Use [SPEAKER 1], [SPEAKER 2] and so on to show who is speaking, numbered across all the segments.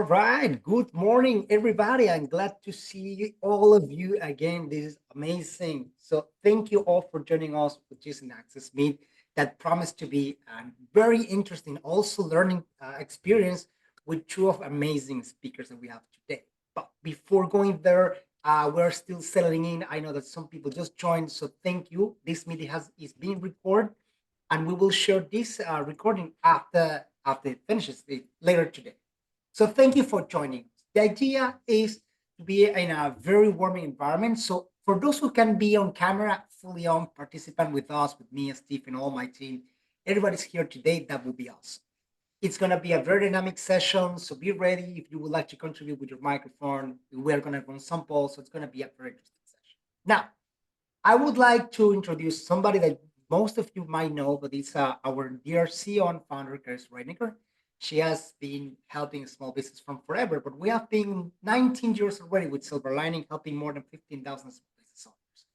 [SPEAKER 1] right. Good morning, everybody. I'm glad to see all of you again. This is amazing. So, thank you all for joining us with this Access Meet that promised to be a very interesting, also learning experience with two of amazing speakers that we have today. But before going there, we're still settling in. I know that some people just joined, so thank you. This meeting is being recorded, and we will share this recording after it finishes later today. So thank you for joining us. The idea is to be in a very warming environment. So for those who can be on camera, fully on participant with us, with me and Steve and all my team, everybody's here today. That will be awesome. It's going to be a very dynamic session. So be ready if you would like to contribute with your microphone. We're going to run some polls. So it's going to be a very interesting session. Now, I would like to introduce somebody that most of you might know, but it's our dear CEO and founder, Chris Reiniger. She has been helping small business from forever, but we have been 19 years already with Silver Lining, helping more than 15,000 small business owners.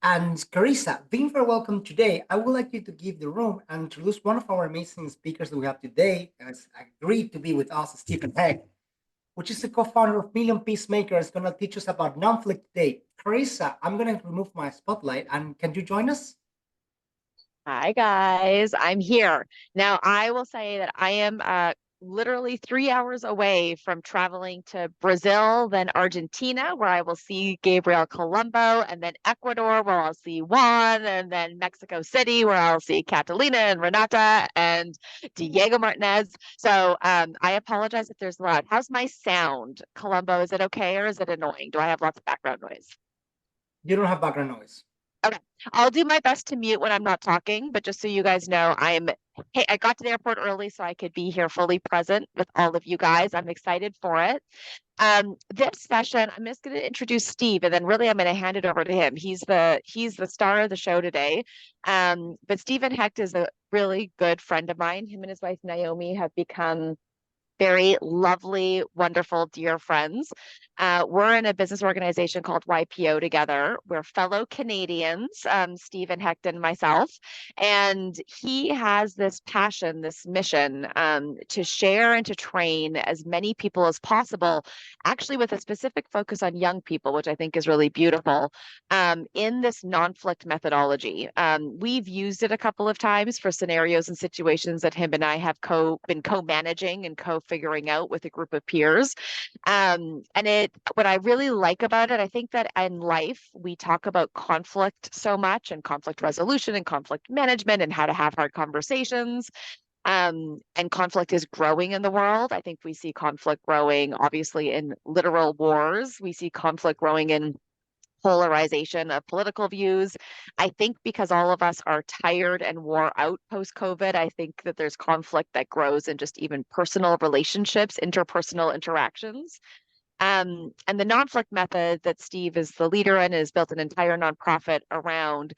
[SPEAKER 1] And Carissa, being very welcome today, I would like you to give the room and introduce one of our amazing speakers that we have today, has agreed to be with us, Stephen Hecht, which is the co-founder of Million Peacemakers, going to teach us about Nonflict today. Carissa, I'm going to remove my spotlight, and can you join us?
[SPEAKER 2] Hi guys, I'm here. Now, I will say that I am literally 3 hours away from traveling to Brazil, then Argentina, where I will see Gabriel Colombo, and then Ecuador, where I'll see Juan, and then Mexico City, where I'll see Catalina and Renata and Diego Martinez. So I apologize if there's loud. How's my sound, Colombo? Is it okay or is it annoying? Do I have lots of background noise?
[SPEAKER 1] You don't have background noise.
[SPEAKER 2] Okay. I'll do my best to mute when I'm not talking, but just so you guys know, hey, I got to the airport early so I could be here fully present with all of you guys. I'm excited for it. This session, I'm just going to introduce Steve, and then really I'm going to hand it over to him. He's the star of the show today. But Stephen Hecht is a really good friend of mine. Him and his wife Naomi have become very lovely, wonderful, dear friends. We're in a business organization called YPO together. We're fellow Canadians, Stephen Hecht and myself. And he has this passion, this mission to share and to train as many people as possible, actually with a specific focus on young people, which I think is really beautiful, in this Nonflict methodology. We've used it a couple of times for scenarios and situations that him and I have been co-managing and co-figuring out with a group of peers. And what I really like about it, I think that in life, we talk about conflict so much and conflict resolution and conflict management and how to have hard conversations. And conflict is growing in the world. I think we see conflict growing, obviously, in literal wars. We see conflict growing in polarization of political views. I think because all of us are tired and wore out post-COVID, I think that there's conflict that grows in just even personal relationships, interpersonal interactions. And the Nonflict method that Steve is the leader in and has built an entire nonprofit around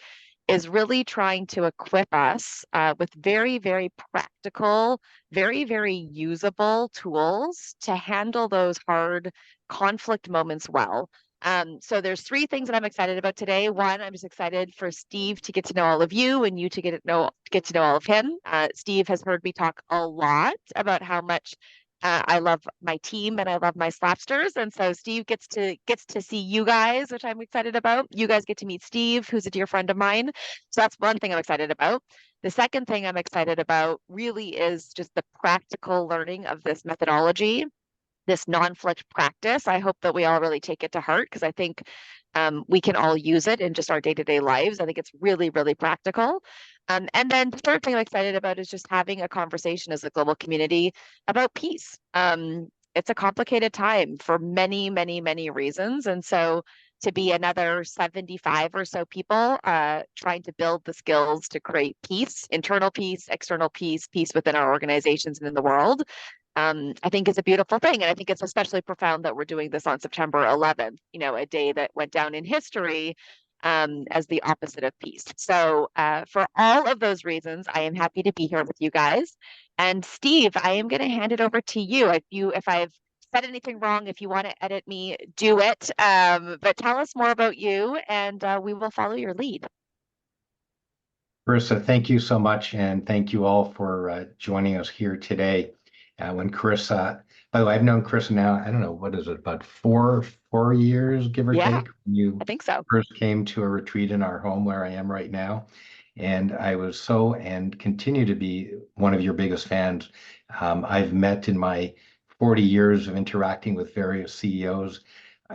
[SPEAKER 2] is really trying to equip us with very, very practical, very, very usable tools to handle those hard conflict moments well. So there's three things that I'm excited about today. One, I'm just excited for Steve to get to know all of you and you to get to know all of him. Steve has heard me talk a lot about how much I love my team and I love my Slapsters. And so Steve gets to see you guys, which I'm excited about. You guys get to meet Steve, who's a dear friend of mine. So that's one thing I'm excited about. The second thing I'm excited about really is just the practical learning of this methodology, this Nonflict practice. I hope that we all really take it to heart because I think we can all use it in just our day-to-day lives. I think it's really, really practical. And then the third thing I'm excited about is just having a conversation as a global community about peace. It's a complicated time for many, many, many reasons. And so to be another 75 or so people trying to build the skills to create peace, internal peace, external peace, peace within our organizations and in the world, I think it's a beautiful thing. And I think it's especially profound that we're doing this on September 11th, a day that went down in history as the opposite of peace. So for all of those reasons, I am happy to be here with you guys. And Steve, I am going to hand it over to you. If I've said anything wrong, if you want to edit me, do it. But tell us more about you and we will follow your lead.
[SPEAKER 3] Carissa, thank you so much. And thank you all for joining us here today. When Carissa By the way, I've known Chris now, I don't know, what is it, about four years, give or
[SPEAKER 2] Yeah,
[SPEAKER 3] take, when you
[SPEAKER 2] I think so.
[SPEAKER 3] first came to a retreat in our home where I am right now. And I was so and continue to be one of your biggest fans. I've met in my 40 years of interacting with various CEOs.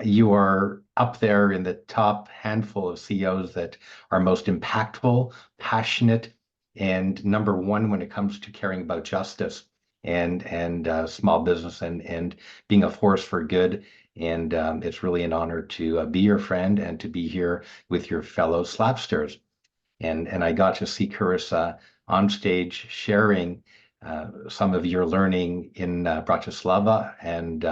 [SPEAKER 3] You are up there in the top handful of CEOs that are most impactful, passionate, and number one when it comes to caring about justice and small business and being a force for good. And it's really an honor to be your friend and to be here with your fellow Slapsters. And I got to see Carissa on stage sharing some of your learning in Bratislava and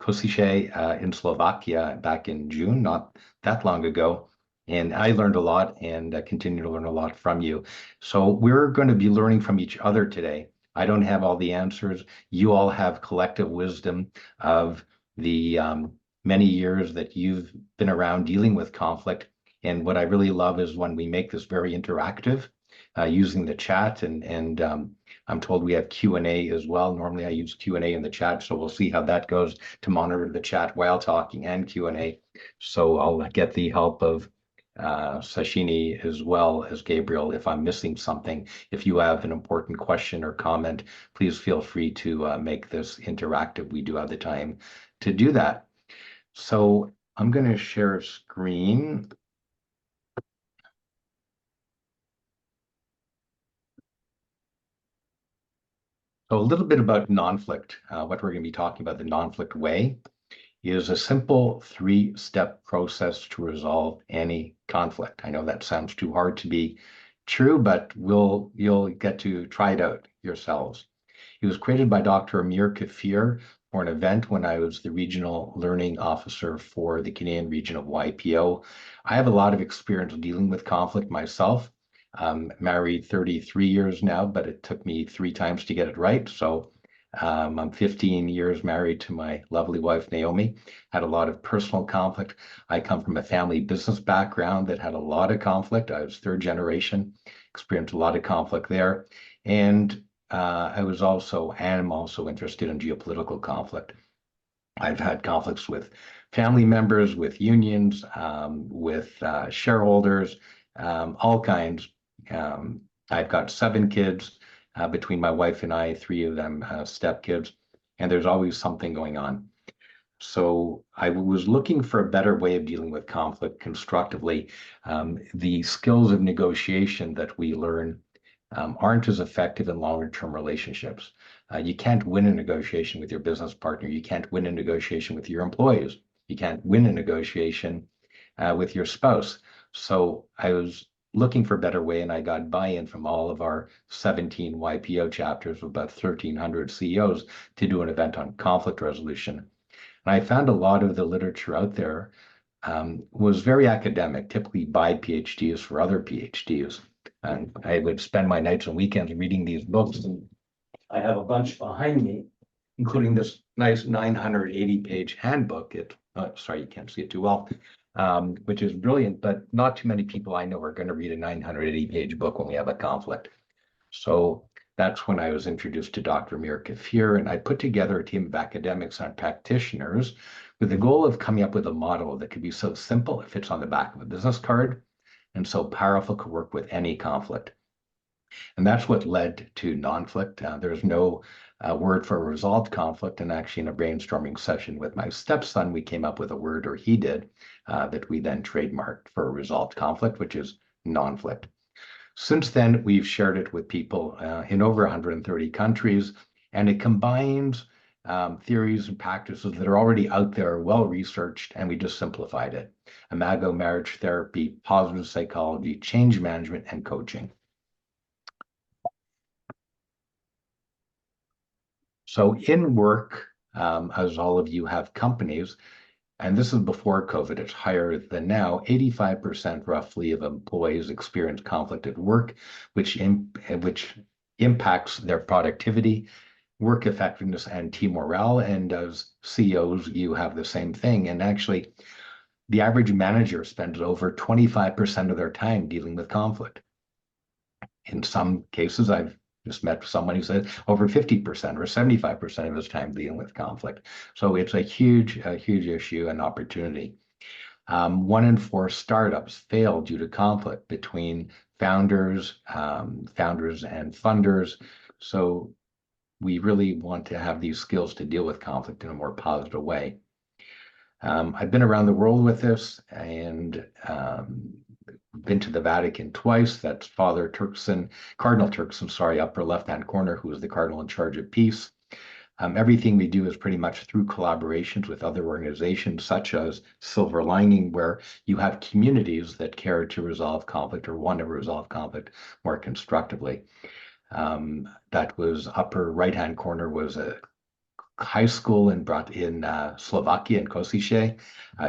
[SPEAKER 3] Kosice in Slovakia back in June, not that long ago. And I learned a lot and continue to learn a lot from you. So we're going to be learning from each other today. I don't have all the answers. You all have collective wisdom of the many years that you've been around dealing with conflict. And what I really love is when we make this very interactive, using the chat and I'm told we have Q&A as well. Normally I use Q&A in the chat, so we'll see how that goes to monitor the chat while talking and Q&A. So I'll get the help of Sashini as well as Gabriel if I'm missing something. If you have an important question or comment, please feel free to make this interactive. We do have the time to do that. So I'm going to share a screen. So a little bit about Nonflict. What we're going to be talking about, the Nonflict way, is a simple three-step process to resolve any conflict. I know that sounds too hard to be true, but you'll get to try it out yourselves. It was created by Dr. Amir Kafir for an event when I was the regional learning officer for the Canadian region of YPO. I have a lot of experience dealing with conflict myself. Married 33 years now, but it took me 3 times to get it right. So I'm 15 years married to my lovely wife, Naomi. Had a lot of personal conflict. I come from a family business background that had a lot of conflict. I was third generation, experienced a lot of conflict there. And I was also, and am also interested in geopolitical conflict. I've had conflicts with family members, with unions, with shareholders, all kinds. I've got 7 kids between my wife and I, 3 of them stepkids, and there's always something going on. So I was looking for a better way of dealing with conflict constructively. The skills of negotiation that we learn aren't as effective in longer term relationships. You can't win a negotiation with your business partner. You can't win a negotiation with your employees. You can't win a negotiation with your spouse. So I was looking for a better way, and I got buy-in from all of our 17 YPO chapters of about 1,300 CEOs to do an event on conflict resolution. And I found a lot of the literature out there was very academic, typically by PhDs for other PhDs. And I would spend my nights and weekends reading these books. And I have a bunch behind me, including this nice 980-page handbook. Sorry, you can't see it too well, which is brilliant, but not too many people I know are going to read a 980-page book when we have a conflict. So that's when I was introduced to Dr. Amir Kafir, and I put together a team of academics and practitioners with the goal of coming up with a model that could be so simple it fits on the back of a business card and so powerful could work with any conflict. And that's what led to Nonflict. There's no word for a resolved conflict, and actually in a brainstorming session with my stepson, we came up with a word, or he did, that we then trademarked for a resolved conflict, which is Nonflict. Since then, we've shared it with people in over 130 countries, and it combines theories and practices that are already out there, well researched, and we just simplified it. Imago marriage therapy, positive psychology, change management, and coaching. So in work, as all of you have companies, and this is before COVID, it's higher than now, 85% roughly of employees experience conflict at work, which impacts their productivity, work effectiveness, and team morale. And as CEOs, you have the same thing. And actually, the average manager spends over 25% of their time dealing with conflict. In some cases, I've just met someone who said over 50% or 75% of his time dealing with conflict. So it's a huge issue and opportunity. 1 in 4 startups fail due to conflict between founders and funders. So we really want to have these skills to deal with conflict in a more positive way. I've been around the world with this and been to the Vatican twice. That's Cardinal Turkson, sorry, upper left-hand corner, who is the cardinal in charge of peace. Everything we do is pretty much through collaborations with other organizations, such as Silver Lining, where you have communities that care to resolve conflict or want to resolve conflict more constructively. That was upper right-hand corner was a high school in Slovakia in Kosice,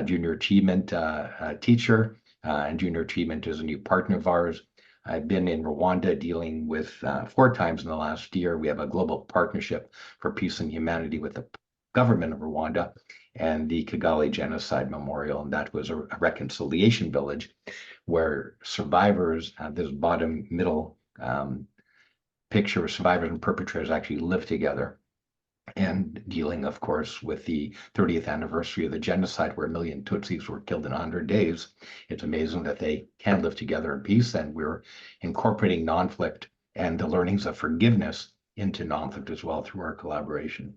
[SPEAKER 3] junior achievement teacher, and junior achievement is a new partner of ours. I've been in Rwanda dealing with 4 times in the last year. We have a global partnership for peace and humanity with the government of Rwanda and the Kigali Genocide Memorial, and that was a reconciliation village where survivors, this bottom middle picture of survivors and perpetrators actually live together. And dealing, of course, with the 30th anniversary of the genocide where 1 million Tutsis were killed in 100 days. It's amazing that they can live together in peace, and we're incorporating Nonflict and the learnings of forgiveness into Nonflict as well through our collaboration.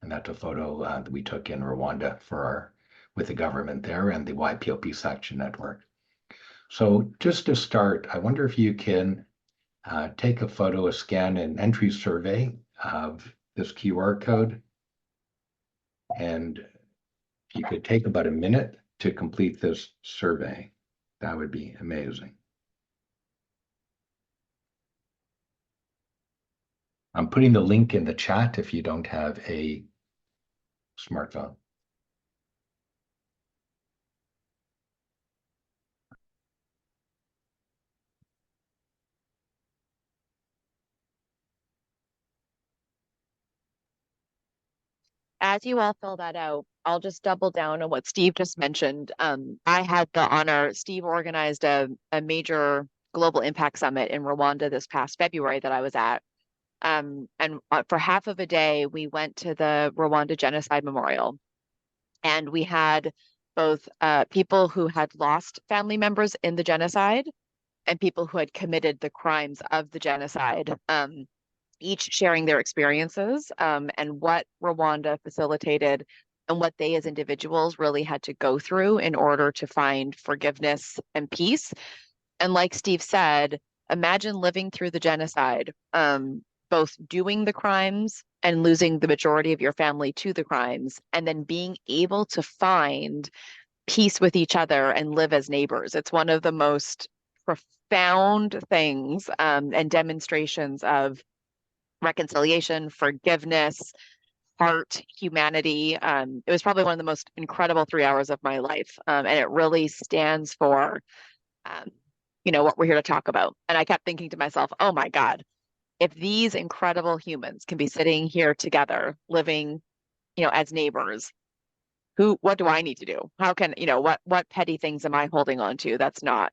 [SPEAKER 3] And that's a photo that we took in Rwanda with the government there and the YPO Peace Action Network. So just to start, I wonder if you can take a photo, a scan, an entry survey of this QR code, and if you could take about a minute to complete this survey, that would be amazing. I'm putting the link in the chat if you don't have a smartphone.
[SPEAKER 2] As you all fill that out, I'll just double down on what Steve just mentioned. I had the honor, Steve organized a major global impact summit in Rwanda this past February that I was at. And for half of a day, we went to the Rwanda Genocide Memorial. And we had both people who had lost family members in the genocide and people who had committed the crimes of the genocide. Each sharing their experiences and what Rwanda facilitated and what they as individuals really had to go through in order to find forgiveness and peace. And like Steve said, imagine living through the genocide, both doing the crimes and losing the majority of your family to the crimes, and then being able to find peace with each other and live as neighbors. It's one of the most profound things and demonstrations of reconciliation, forgiveness, heart, humanity. It was probably one of the most incredible 3 hours of my life. And it really stands for, what we're here to talk about. And I kept thinking to myself, oh my God, if these incredible humans can be sitting here together, living, as neighbors, what do I need to do? How can, what petty things am I holding on to that's not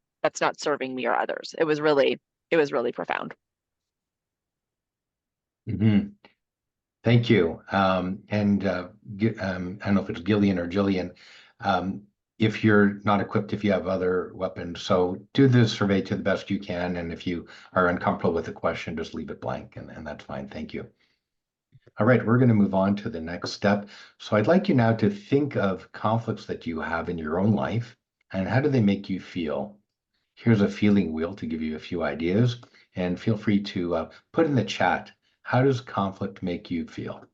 [SPEAKER 2] serving me or others? It was really profound.
[SPEAKER 3] Mm-hmm. Thank you. I don't know if it's Gillian or Jillian. If you're not equipped, if you have other weapons, so do the survey to the best you can. And if you are uncomfortable with the question, just leave it blank, and that's fine. Thank you. All right, we're going to move on to the next step. So I'd like you now to think of conflicts that you have in your own life and how do they make you feel? Here's a feeling wheel to give you a few ideas, and feel free to put in the chat, how does conflict make you feel?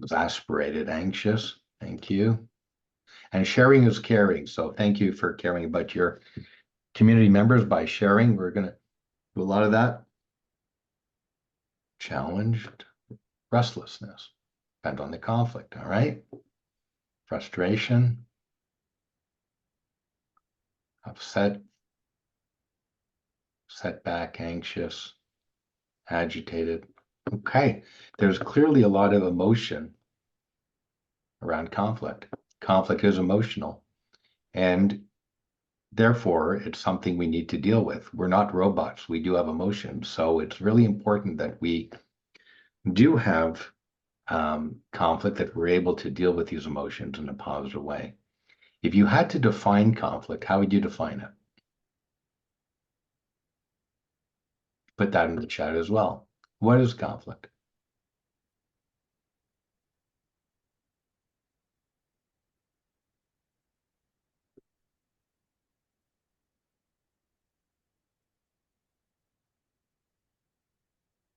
[SPEAKER 3] Exasperated, anxious, thank you. And sharing is caring, so thank you for caring about your community members by sharing. We're going to do a lot of that. Challenged, restlessness, depend on the conflict, all right? Frustration, upset, setback, anxious, agitated. Okay, there's clearly a lot of emotion around conflict. Conflict is emotional, and therefore it's something we need to deal with. We're not robots. We do have emotions. So it's really important that we do have conflict, that we're able to deal with these emotions in a positive way. If you had to define conflict, how would you define it? Put that in the chat as well. What is conflict?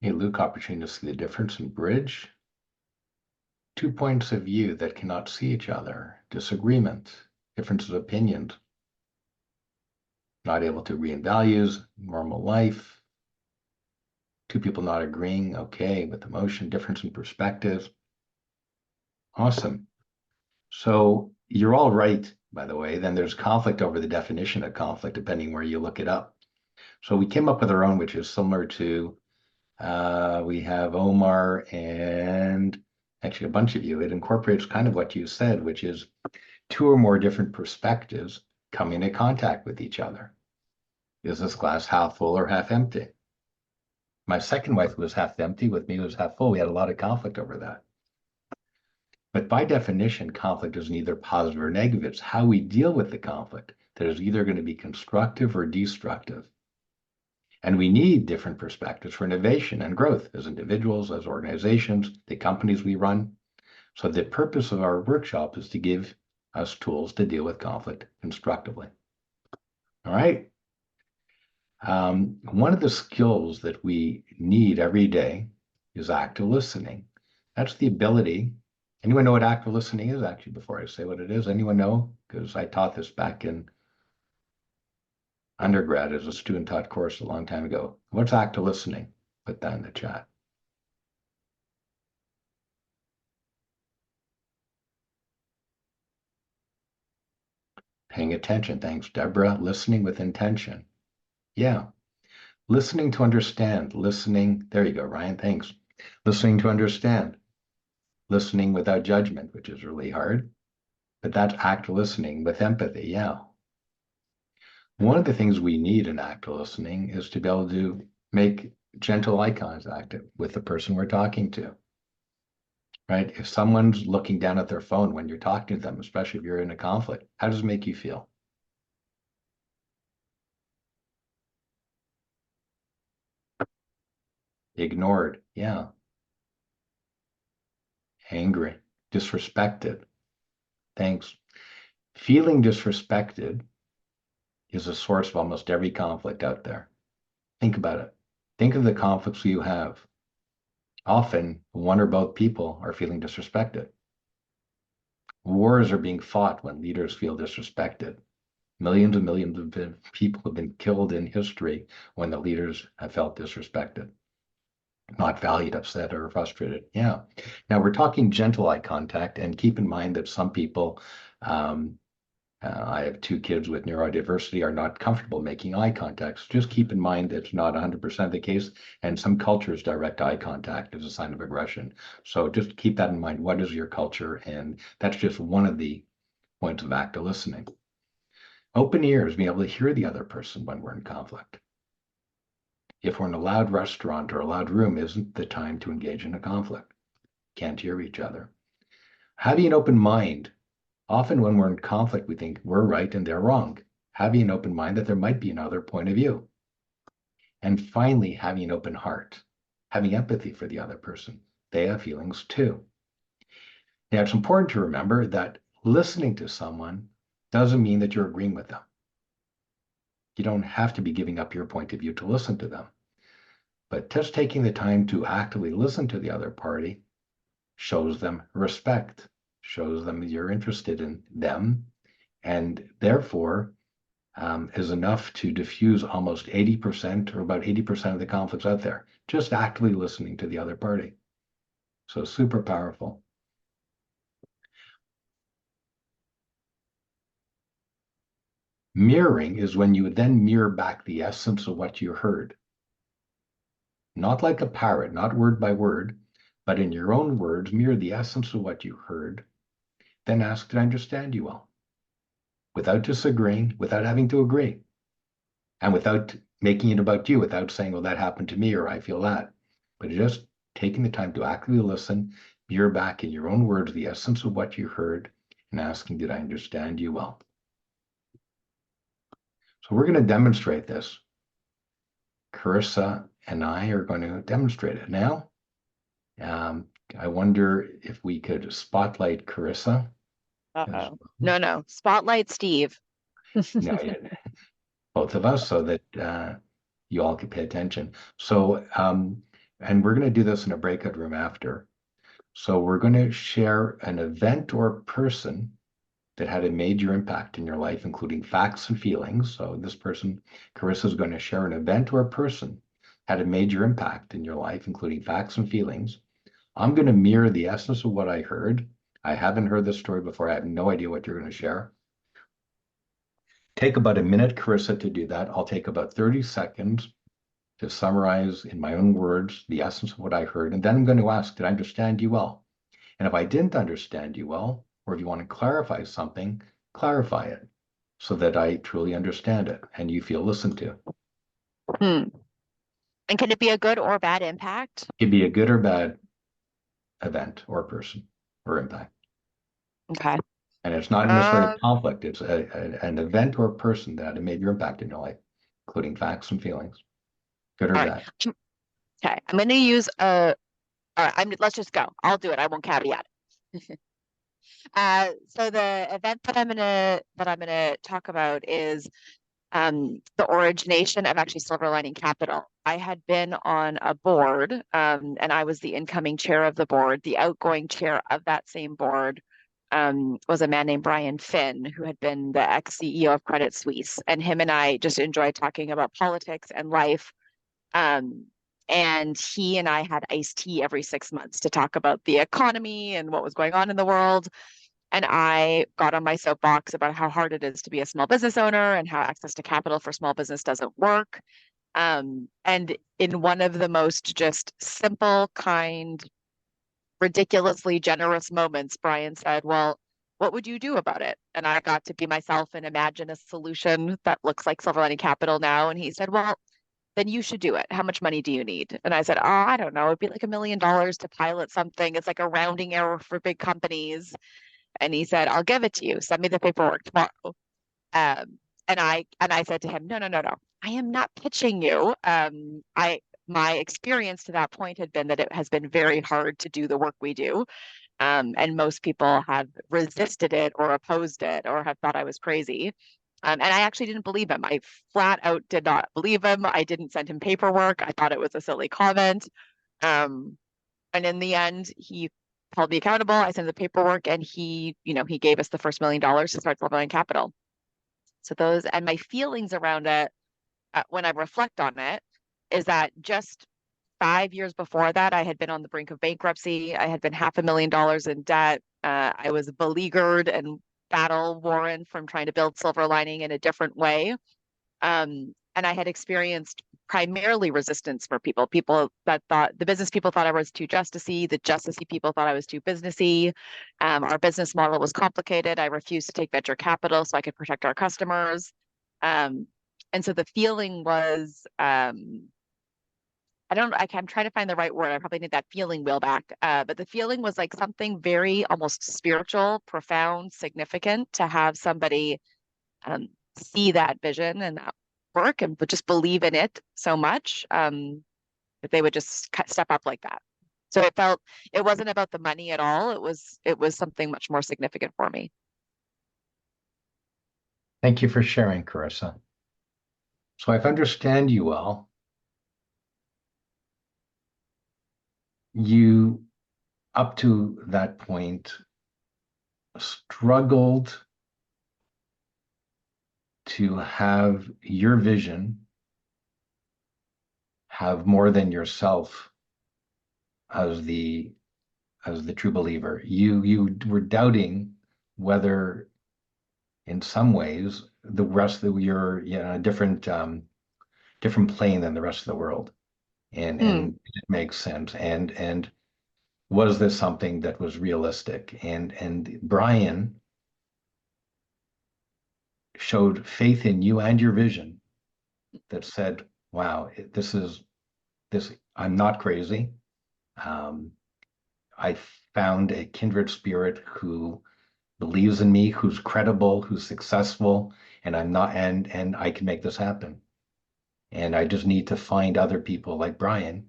[SPEAKER 3] Hey, Luke, opportunity to see the difference in bridge. 2 points of view that cannot see each other. Disagreement, differences of opinions. Not able to agree in values, normal life. 2 people not agreeing, okay, with emotion, difference in perspectives. Awesome. So you're all right, by the way. Then there's conflict over the definition of conflict, depending where you look it up. So we came up with our own, which is similar to, we have Omar and actually a bunch of you. It incorporates kind of what you said, which is 2 or more different perspectives coming into contact with each other. Is this glass half full or half empty? My second wife was half empty, with me was half full. We had a lot of conflict over that. But by definition, conflict is neither positive or negative. It's how we deal with the conflict that is either going to be constructive or destructive. And we need different perspectives for innovation and growth as individuals, as organizations, the companies we run. So the purpose of our workshop is to give us tools to deal with conflict constructively. All right. One of the skills that we need every day is active listening. That's the ability. Anyone know what active listening is, actually, before I say what it is? Anyone know? Because I taught this back in undergrad as a student taught course a long time ago. What's active listening? Put that in the chat. Paying attention. Thanks, Deborah. Listening with intention. Yeah. Listening to understand. Listening. There you go, Ryan. Thanks. Listening to understand. Listening without judgment, which is really hard. But that's active listening with empathy. Yeah. One of the things we need in active listening is to be able to make gentle eye contact with the person we're talking to. Right? If someone's looking down at their phone when you're talking to them, especially if you're in a conflict, how does it make you feel? Ignored. Yeah. Angry. Disrespected. Thanks. Feeling disrespected is a source of almost every conflict out there. Think about it. Think of the conflicts you have. Often, one or both people are feeling disrespected. Wars are being fought when leaders feel disrespected. Millions and millions of people have been killed in history when the leaders have felt disrespected, not valued, upset, or frustrated. Yeah. Now we're talking gentle eye contact, and keep in mind that some people, I have 2 kids with neurodiversity, are not comfortable making eye contact. So just keep in mind that it's not 100% the case, and some cultures direct eye contact as a sign of aggression. So just keep that in mind. What is your culture? And that's just one of the points of active listening. Open ears, being able to hear the other person when we're in conflict. If we're in a loud restaurant or a loud room, isn't the time to engage in a conflict. Can't hear each other. Having an open mind. Often when we're in conflict, we think we're right and they're wrong. Having an open mind that there might be another point of view. And finally, having an open heart, having empathy for the other person. They have feelings too. Now, it's important to remember that listening to someone doesn't mean that you're agreeing with them. You don't have to be giving up your point of view to listen to them. But just taking the time to actively listen to the other party shows them respect, shows them you're interested in them, and therefore is enough to diffuse almost 80% or about 80% of the conflicts out there, just actively listening to the other party. So super powerful. Mirroring is when you would then mirror back the essence of what you heard. Not like a parrot, not word by word, but in your own words, mirror the essence of what you heard then ask, did I understand you well? Without disagreeing, without having to agree, and without making it about you, without saying, well, that happened to me or I feel that, but just taking the time to actively listen, mirror back in your own words the essence of what you heard, and asking, did I understand you well? So we're going to demonstrate this. Carissa and I are going to demonstrate it now. I wonder if we could spotlight Carissa.
[SPEAKER 2] Uh-oh. No. Spotlight Steve.
[SPEAKER 3] No, both of us, so that you all can pay attention. So, and we're going to do this in a breakout room after. So we're going to share an event or person that had a major impact in your life, including facts and feelings. So this person, Carissa, is going to share an event or a person had a major impact in your life, including facts and feelings. I'm going to mirror the essence of what I heard. I haven't heard this story before. I have no idea what you're going to share. Take about a minute, Carissa, to do that. I'll take about 30 seconds to summarize in my own words the essence of what I heard. And then I'm going to ask, did I understand you well? And if I didn't understand you well, or if you want to clarify something, clarify it so that I truly understand it and you feel listened to.
[SPEAKER 2] Hmm. And can it be a good or bad impact?
[SPEAKER 3] It could be a good or bad event or person or impact.
[SPEAKER 2] Okay.
[SPEAKER 3] And it's not necessarily a conflict. It's an event or a person that had a major impact in your life, including facts and feelings, good or
[SPEAKER 2] All right.
[SPEAKER 3] bad.
[SPEAKER 2] Okay. I'm going to use all right, let's just go. I'll do it. I won't caveat. So the event that I'm gonna talk about is the origination of actually Silver Lining Capital. I had been on a board, and I was the incoming chair of the board. The outgoing chair of that same board was a man named Brian Finn, who had been the ex-CEO of Credit Suisse. And him and I just enjoyed talking about politics and life. Um, and he and I had iced tea every 6 months to talk about the economy and what was going on in the world. And I got on my soapbox about how hard it is to be a small business owner and how access to capital for small business doesn't work. And in one of the most just simple, kind, ridiculously generous moments, Brian said, well, what would you do about it? And I got to be myself and imagine a solution that looks like Silver Lining Capital now. And he said, well, then you should do it. How much money do you need? And I said, oh, I don't know. It'd be like $1 million to pilot something. It's like a rounding error for big companies. And he said, I'll give it to you. Send me the paperwork tomorrow. And I said to him, no. I am not pitching you. My experience to that point had been that it has been very hard to do the work we do. And most people have resisted it or opposed it or have thought I was crazy. And I actually didn't believe him. I flat out did not believe him. I didn't send him paperwork. I thought it was a silly comment. And in the end, he held me accountable. I sent the paperwork and he gave us the first $1 million to start Silver Lining Capital. So those and my feelings around it when I reflect on it is that just 5 years before that, I had been on the brink of bankruptcy. I had been $500,000 in debt. I was beleaguered and battle worn from trying to build Silver Lining in a different way. And I had experienced primarily resistance for people that thought the business people thought I was too justicey, the justicey people thought I was too businessy. Our business model was complicated. I refused to take venture capital so I could protect our customers. And so the feeling was, I'm trying to find the right word. I probably need that feeling wheel back. But the feeling was like something very almost spiritual, profound, significant to have somebody see that vision and that work and just believe in it so much that they would just step up like that. So it wasn't about the money at all. It was something much more significant for me.
[SPEAKER 3] Thank you for sharing, Carissa. So if I understand you well, you, up to that point, struggled to have your vision have more than yourself as the true believer. You were doubting whether, in some ways, the rest of you're a different plane than the rest of the world, and it makes sense. And was this something that was realistic? And Brian showed faith in you and your vision that said, wow, I'm not crazy. I found a kindred spirit who believes in me, who's credible, who's successful, and I'm not, and I can make this happen. And I just need to find other people like Brian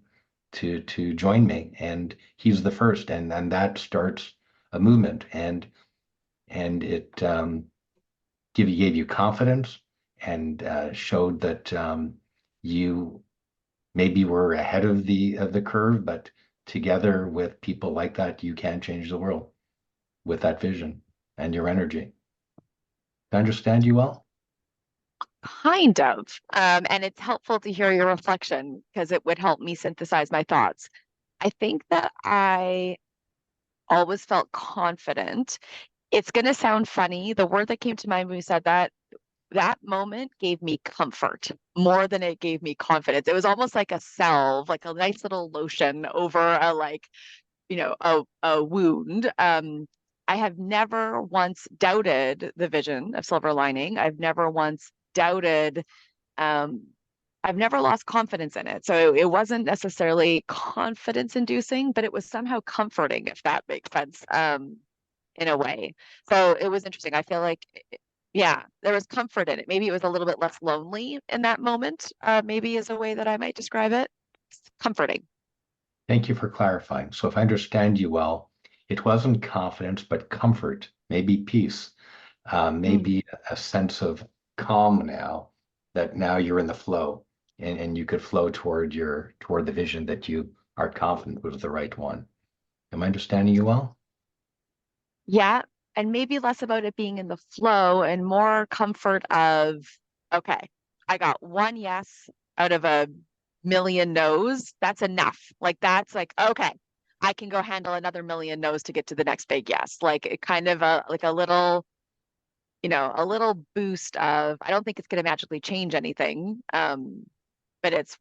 [SPEAKER 3] to join me. And he's the first, and then that starts a movement. And it gave you confidence, and showed that you maybe were ahead of the curve, but together with people like that, you can change the world with that vision and your energy. I understand you well?
[SPEAKER 2] Kind of. And it's helpful to hear your reflection because it would help me synthesize my thoughts. I think that I always felt confident. It's going to sound funny. The word that came to mind when you said that moment gave me comfort more than it gave me confidence. It was almost like a salve, like a nice little lotion over a a wound. I have never once doubted the vision of silver lining. I've never once doubted um, I've never lost confidence in it. So it wasn't necessarily confidence inducing, but it was somehow comforting, if that makes sense, in a way. So it was interesting. I feel like, yeah, there was comfort in it. Maybe it was a little bit less lonely in that moment, maybe is a way that I might describe it. It's comforting.
[SPEAKER 3] Thank you for clarifying. So if I understand you well, it wasn't confidence, but comfort, maybe peace,
[SPEAKER 2] Mm.
[SPEAKER 3] maybe a sense of calm now that now you're in the flow, and you could flow toward the vision that you are confident was the right one. Am I understanding you well?
[SPEAKER 2] Yeah. And maybe less about it being in the flow and more comfort of, okay, I got one yes out of a million no's. That's enough. Like, that's like, okay, I can go handle another million no's to get to the next big yes. Like, it kind of like a little, a little boost of, I don't think it's going to magically change anything. But it's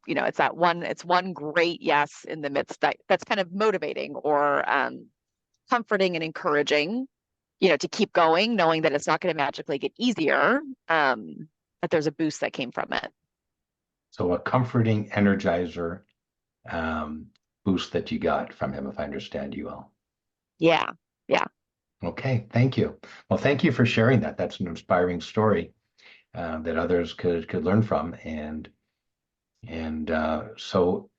[SPEAKER 2] one great yes in the midst that's kind of motivating or comforting and encouraging, to keep going, knowing that it's not going to magically get easier, but there's a boost that came from it.
[SPEAKER 3] So a comforting energizer boost that you got from him, if I understand you well.
[SPEAKER 2] Yeah. Yeah.
[SPEAKER 3] Okay, thank you. Well, thank you for sharing that. That's an inspiring story that others could learn from, and so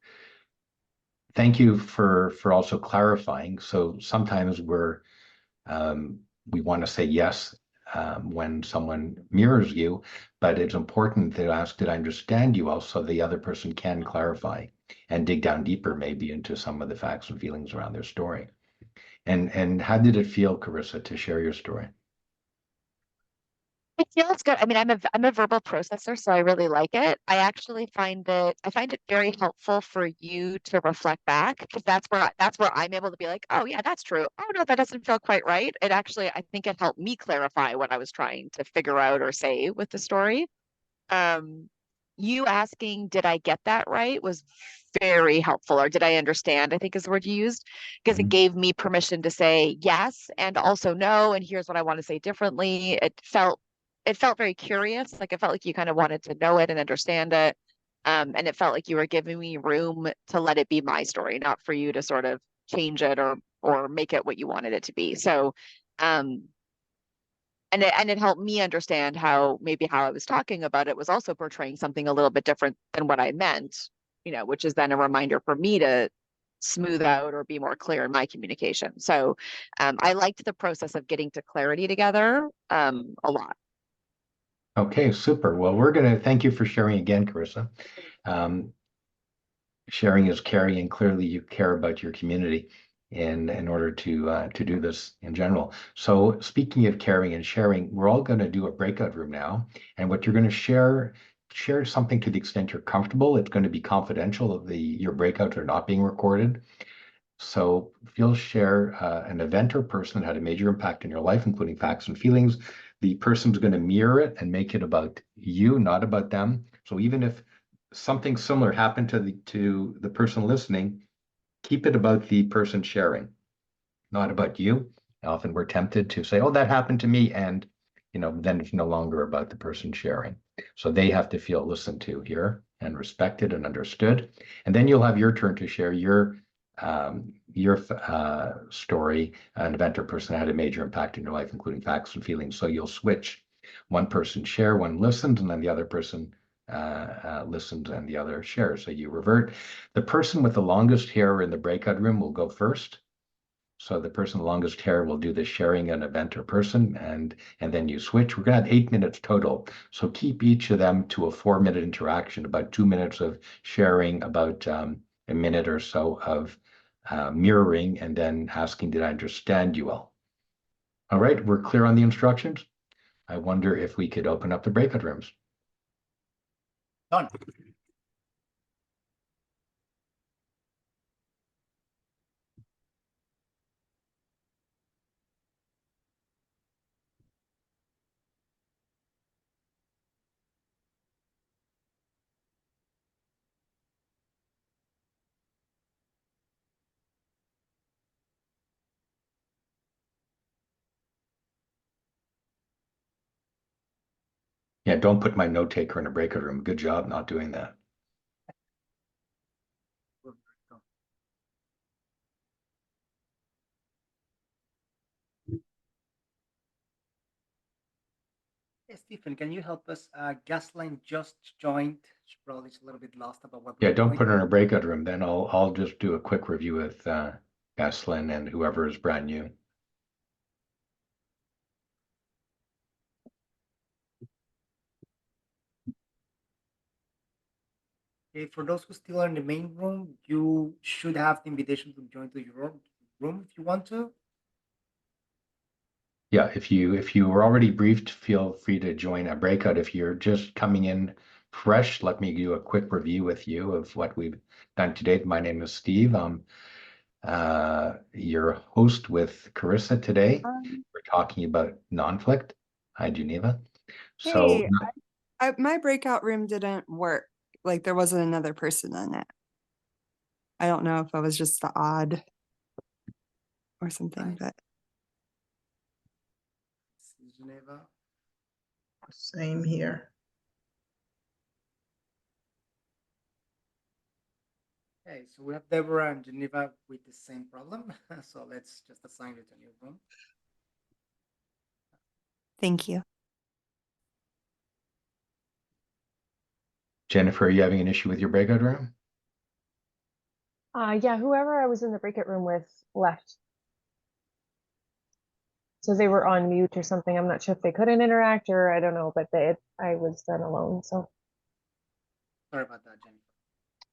[SPEAKER 3] thank you for also clarifying. So sometimes we want to say yes when someone mirrors you, but it's important to ask, did I understand you well, so the other person can clarify and dig down deeper maybe into some of the facts and feelings around their story. And how did it feel, Carissa, to share your story?
[SPEAKER 2] It feels good. I mean, I'm a verbal processor, so I really like it. I find it very helpful for you to reflect back because that's where I'm able to be like, oh yeah, that's true. Oh no, that doesn't feel quite right. It actually, I think it helped me clarify what I was trying to figure out or say with the story. Um, you asking, did I get that right, was very helpful, or did I understand, I think is the word you used, because it
[SPEAKER 3] Mhm.
[SPEAKER 2] gave me permission to say yes and also no, and here's what I want to say differently. It felt very curious, like it felt like you kind of wanted to know it and understand it. And it felt like you were giving me room to let it be my story, not for you to sort of change it or make it what you wanted it to be. So um and it helped me understand how I was talking about it was also portraying something a little bit different than what I meant, which is then a reminder for me to smooth out or be more clear in my communication. So I liked the process of getting to clarity together a lot.
[SPEAKER 3] Okay, super. Well, we're going to thank you for sharing again, Carissa. Um, Sharing is caring, and clearly you care about your community in order to do this in general. So speaking of caring and sharing, we're all going to do a breakout room now, and what you're going to share something to the extent you're comfortable. It's going to be confidential. Your breakouts are not being recorded. So if you'll share an event or person that had a major impact in your life, including facts and feelings, the person's going to mirror it and make it about you, not about them. So even if something similar happened to the person listening, keep it about the person sharing, not about you. Often we're tempted to say, oh, that happened to me. And, then it's no longer about the person sharing. So they have to feel listened to here and respected and understood. And then you'll have your turn to share your story, an event or person had a major impact in your life, including facts and feelings. So you'll switch. One person share, one listened, and then the other person listens and the other shares. So you revert. The person with the longest hair in the breakout room will go first. So the person with the longest hair will do the sharing an event or person, and then you switch. We're gonna have 8 minutes total. So keep each of them to a 4-minute interaction, about 2 minutes of sharing, about a minute or so of mirroring, and then asking, did I understand you all? All right, we're clear on the instructions. I wonder if we could open up the breakout rooms.
[SPEAKER 1] Done.
[SPEAKER 3] Yeah, don't put my note taker in a breakout room. Good job not doing that.
[SPEAKER 1] Hey, Stephen, can you help us? Gasline just joined. She probably is a little bit lost about what
[SPEAKER 3] Yeah,
[SPEAKER 1] we're
[SPEAKER 3] don't
[SPEAKER 1] doing.
[SPEAKER 3] put her in a breakout room. Then I'll just do a quick review with Gaslin and whoever is brand new.
[SPEAKER 1] Okay, for those who still are in the main room, you should have the invitation to join to your room if you want to.
[SPEAKER 3] Yeah, if you were already briefed, feel free to join a breakout. If you're just coming in fresh, let me do a quick review with you of what we've done today. My name is Steve. I'm your host with Carissa today. We're talking about Nonflict. Hi, Geneva. So
[SPEAKER 4] Hey, my breakout room didn't work. Like there wasn't another person in it. I don't know if I was just the odd or something,
[SPEAKER 1] Right.
[SPEAKER 4] but
[SPEAKER 1] This is Geneva.
[SPEAKER 5] Same here.
[SPEAKER 1] Okay, so we have Deborah and Geneva with the same problem. So let's just assign it to a new room.
[SPEAKER 4] thank you.
[SPEAKER 3] Jennifer, are you having an issue with your breakout room?
[SPEAKER 6] Yeah, whoever I was in the breakout room with left. So they were on mute or something. I'm not sure if they couldn't interact or I don't know, but I was then alone, so
[SPEAKER 1] Sorry about that, Jennifer.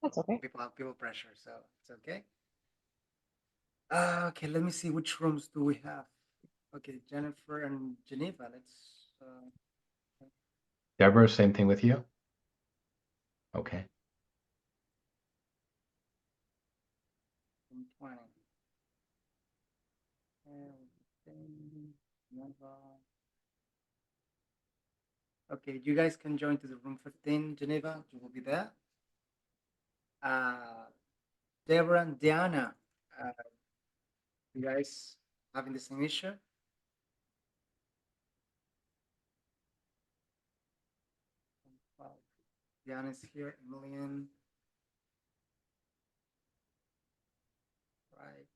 [SPEAKER 6] that's okay.
[SPEAKER 1] People have people pressure, so it's okay. Okay, let me see which rooms do we have. Okay, Jennifer and Geneva. Let's.
[SPEAKER 3] Deborah, same thing with you? Okay.
[SPEAKER 1] 20. Okay, you guys can join to the room 15, Geneva. You will be there. Deborah and Diana, you guys having the same issue? Diana's here, Million. Right.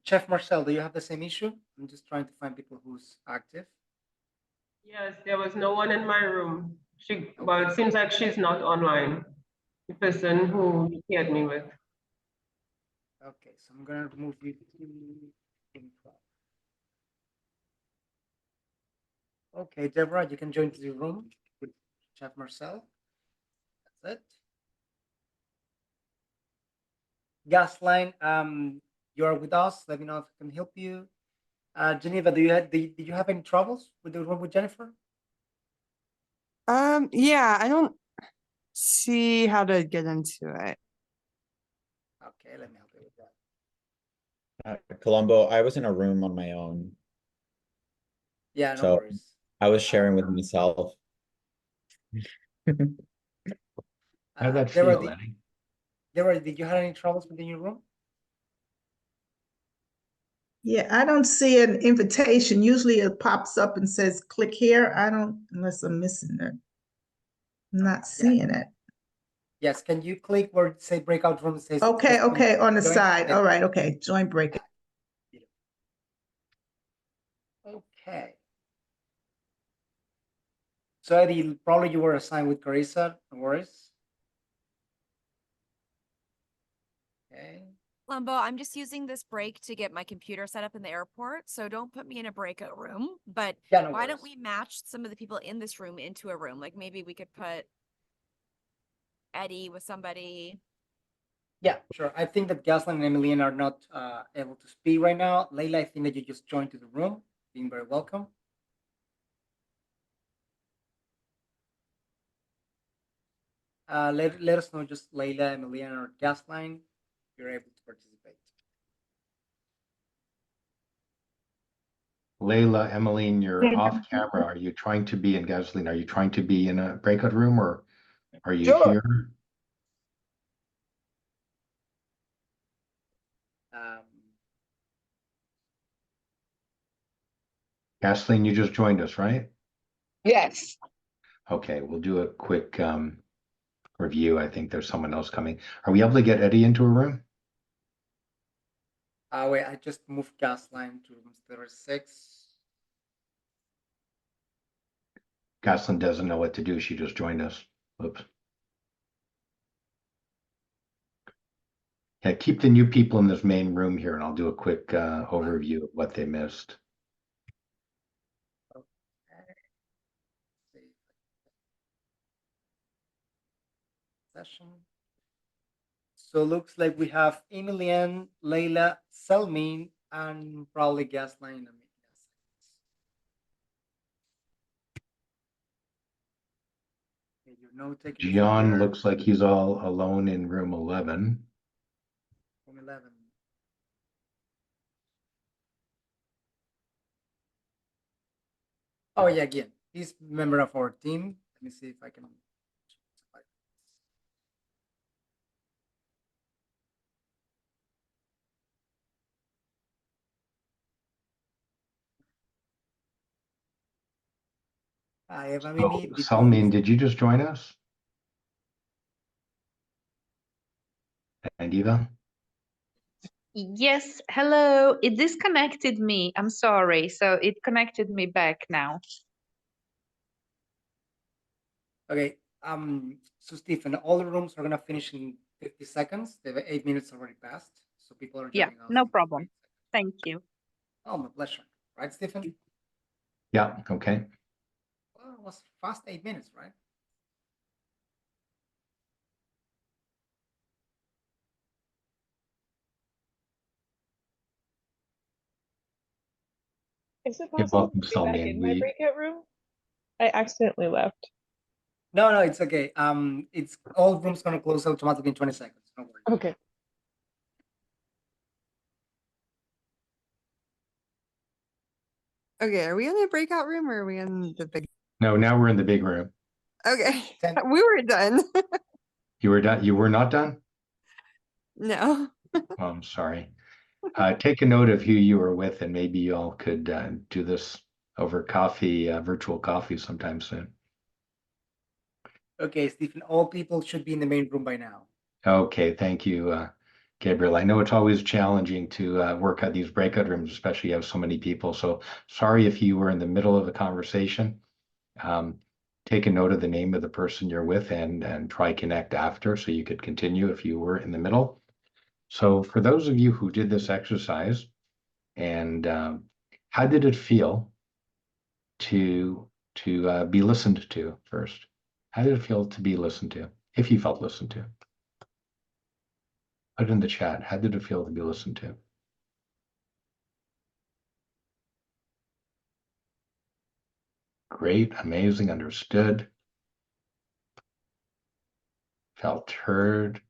[SPEAKER 1] Chef Marcel, do you have the same issue? I'm just trying to find people who's active.
[SPEAKER 7] Yes, there was no one in my room. Well, it seems like she's not online. The person who you paired me with.
[SPEAKER 1] Okay, so I'm gonna remove you to info. Okay, Deborah, you can join the room with Chef Marcel. That's it. Gasline, you are with us. Let me know if I can help you. Geneva, did you have any troubles with the room with Jennifer?
[SPEAKER 4] Yeah, I don't see how to get into it.
[SPEAKER 1] Okay, let me help you with that.
[SPEAKER 8] Colombo, I was in a room on my own.
[SPEAKER 1] Yeah, no
[SPEAKER 8] So
[SPEAKER 1] worries.
[SPEAKER 8] I was sharing with myself.
[SPEAKER 3] How did that
[SPEAKER 1] Deborah,
[SPEAKER 3] feel, Lenny?
[SPEAKER 1] Deborah, did you have any troubles within your room?
[SPEAKER 5] Yeah, I don't see an invitation. Usually it pops up and says, click here. I don't, unless I'm missing it. I'm not seeing it.
[SPEAKER 1] Yes, can you click where it say breakout room? It says
[SPEAKER 5] Okay,
[SPEAKER 1] just
[SPEAKER 5] okay, on the
[SPEAKER 1] join,
[SPEAKER 5] side.
[SPEAKER 1] then-
[SPEAKER 5] All right, okay. Join break.
[SPEAKER 1] Okay. So Eddie, probably you were assigned with Carissa, no worries. Okay.
[SPEAKER 9] Lambo, I'm just using this break to get my computer set up in the airport, so don't put me in a breakout room. But
[SPEAKER 1] Yeah, no
[SPEAKER 9] why don't
[SPEAKER 1] worries.
[SPEAKER 9] we match some of the people in this room into a room? Like maybe we could put Eddie with somebody.
[SPEAKER 1] Yeah, sure. I think that Gaslan and Emilian are not able to speak right now. Layla, I think that you just joined to the room. Being very welcome. Let us know, just Layla, Emilian, or Gasline, if you're able to participate.
[SPEAKER 3] Layla, Emmeline, you're off camera. Are you trying to be in Gasoline? Are you trying to be in a breakout room or are you
[SPEAKER 1] Sure.
[SPEAKER 3] here?
[SPEAKER 1] Um,
[SPEAKER 3] Gasoline, you just joined us, right?
[SPEAKER 10] Yes.
[SPEAKER 3] Okay, we'll do a quick review. I think there's someone else coming. Are we able to get Eddie into a room?
[SPEAKER 1] wait, I just moved Gasline to room 36.
[SPEAKER 3] Gasoline doesn't know what to do. She just joined us. Oops. Yeah, keep the new people in this main room here and I'll do a quick overview of what they missed.
[SPEAKER 1] Okay. Session. So looks like we have Emilian, Layla, Selmin, and probably Gasline. Okay, your note taking from
[SPEAKER 3] John
[SPEAKER 1] there.
[SPEAKER 3] looks like he's all alone in room 11.
[SPEAKER 1] Room 11. Oh yeah, again, he's member of our team. Let me see if I can. Hi, Eva Mimi. Did you
[SPEAKER 3] Salmin, did you just join us? And Eva?
[SPEAKER 10] Yes, hello. It disconnected me. I'm sorry. So it connected me back now.
[SPEAKER 1] Okay. So Stephen, all the rooms are gonna finish in 50 seconds. The 8 minutes already passed, so people are
[SPEAKER 10] Yeah,
[SPEAKER 1] joining us.
[SPEAKER 10] no
[SPEAKER 1] in
[SPEAKER 10] problem.
[SPEAKER 1] 8 seconds.
[SPEAKER 10] Thank you.
[SPEAKER 1] Oh, my pleasure. Right, Stephen?
[SPEAKER 3] Yeah, okay.
[SPEAKER 1] Well, it was fast 8 minutes, right?
[SPEAKER 6] Is it
[SPEAKER 3] You're
[SPEAKER 6] possible
[SPEAKER 3] welcome,
[SPEAKER 6] to be back
[SPEAKER 3] Salmin.
[SPEAKER 6] in my breakout room? I accidentally left.
[SPEAKER 1] No, it's okay. It's all rooms gonna close automatically in 20 seconds. Don't worry.
[SPEAKER 6] Okay.
[SPEAKER 4] Okay, are we in a breakout room or are we in the big?
[SPEAKER 3] No, now we're in the big room.
[SPEAKER 4] Okay,
[SPEAKER 1] 10.
[SPEAKER 4] we were done.
[SPEAKER 3] You were done? You were not done?
[SPEAKER 4] No.
[SPEAKER 3] Oh, I'm sorry. Take a note of who you were with and maybe you all could do this over coffee, virtual coffee sometime soon.
[SPEAKER 1] Okay, Stephen, all people should be in the main room by now.
[SPEAKER 3] Okay, thank you, Gabriel. I know it's always challenging to work out these breakout rooms, especially you have so many people. So sorry if you were in the middle of a conversation. Take a note of the name of the person you're with and try connect after so you could continue if you were in the middle. So for those of you who did this exercise, and how did it feel to be listened to first? How did it feel to be listened to, if you felt listened to? Put it in the chat. How did it feel to be listened to? Great, amazing, understood. Felt heard.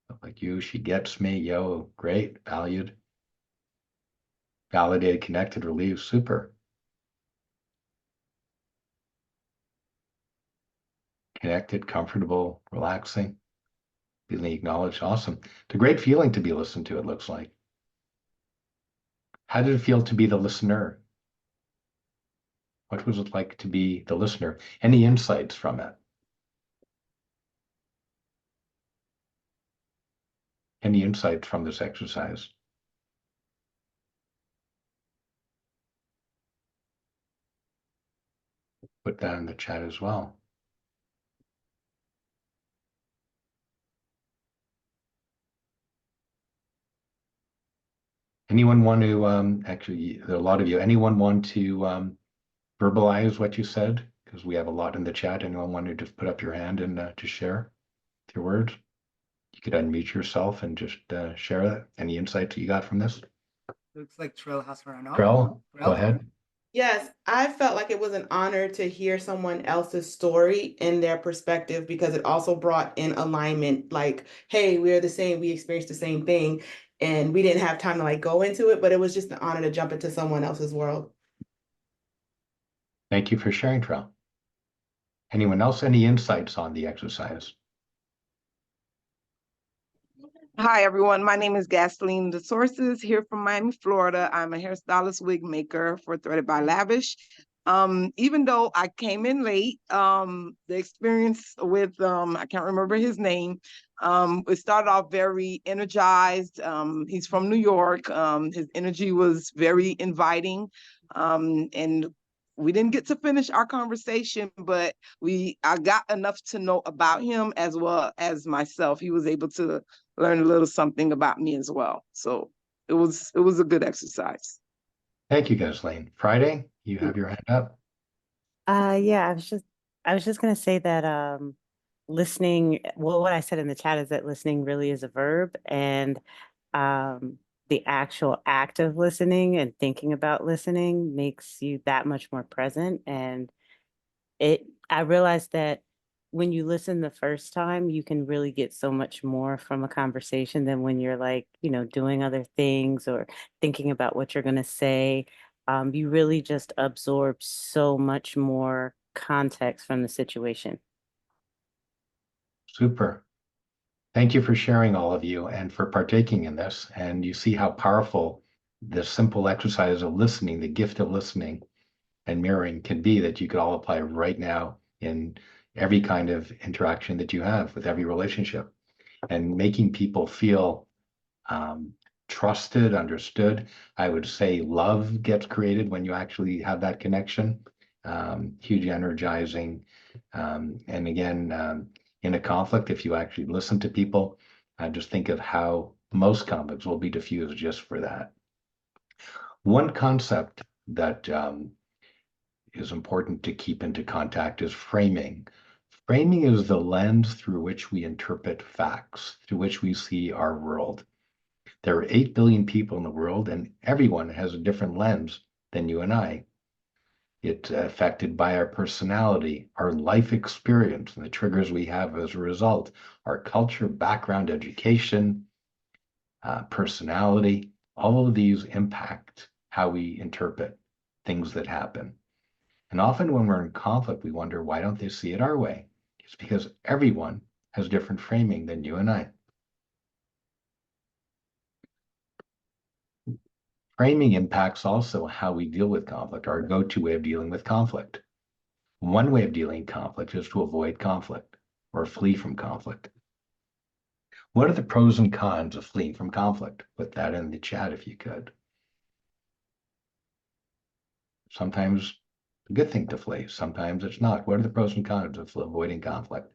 [SPEAKER 3] Felt like you, she gets me. Yo, great, valued. Validated, connected, relieved, super. Connected, comfortable, relaxing. Feeling acknowledged. Awesome. It's a great feeling to be listened to, it looks like. How did it feel to be the listener? What was it like to be the listener? Any insights from it? Any insights from this exercise? Put that in the chat as well. Anyone want to, actually, there are a lot of you, anyone want to verbalize what you said? Because we have a lot in the chat. Anyone want to just put up your hand and to share your words? You could unmute yourself and just share that. Any insights you got from this?
[SPEAKER 1] Looks like Trill has her hand up.
[SPEAKER 3] Trell, go
[SPEAKER 1] Trill?
[SPEAKER 3] ahead.
[SPEAKER 11] Yes, I felt like it was an honor to hear someone else's story and their perspective because it also brought in alignment. Like, hey, we're the same, we experienced the same thing, and we didn't have time to like go into it, but it was just an honor to jump into someone else's world.
[SPEAKER 3] Thank you for sharing, Trell. Anyone else? Any insights on the exercise?
[SPEAKER 12] Hi, everyone. My name is Gasoline The Sources here from Miami, Florida. I'm a hairstylist wig maker for Threaded by Lavish. Even though I came in late, the experience with, I can't remember his name, it started off very energized. He's from New York. His energy was very inviting. And we didn't get to finish our conversation, but I got enough to know about him as well as myself. He was able to learn a little something about me as well. So it was a good exercise.
[SPEAKER 3] Thank you, Ghislaine. Friday, you have your hand up.
[SPEAKER 13] Yeah, I was just gonna say that listening, well, what I said in the chat is that listening really is a verb, and the actual act of listening and thinking about listening makes you that much more present. And I realized that when you listen the first time, you can really get so much more from a conversation than when you're like, doing other things or thinking about what you're going to say. You really just absorb so much more context from the situation.
[SPEAKER 3] Super. Thank you for sharing, all of you, and for partaking in this. And you see how powerful this simple exercise of listening, the gift of listening and mirroring can be, that you could all apply right now in every kind of interaction that you have with every relationship, and making people feel trusted, understood. I would say love gets created when you actually have that connection. Huge energizing. And again, in a conflict, if you actually listen to people, just think of how most conflicts will be diffused just for that. One concept that is important to keep into contact is framing. Framing is the lens through which we interpret facts, through which we see our world. There are 8 billion people in the world, and everyone has a different lens than you and I. It's affected by our personality, our life experience, and the triggers we have as a result, our culture, background, education, personality. All of these impact how we interpret things that happen. And often when we're in conflict, we wonder, why don't they see it our way? It's because everyone has different framing than you and I. Framing impacts also how we deal with conflict, our go-to way of dealing with conflict. One way of dealing with conflict is to avoid conflict or flee from conflict. What are the pros and cons of fleeing from conflict? Put that in the chat if you could. Sometimes a good thing to flee, sometimes it's not. What are the pros and cons of avoiding conflict?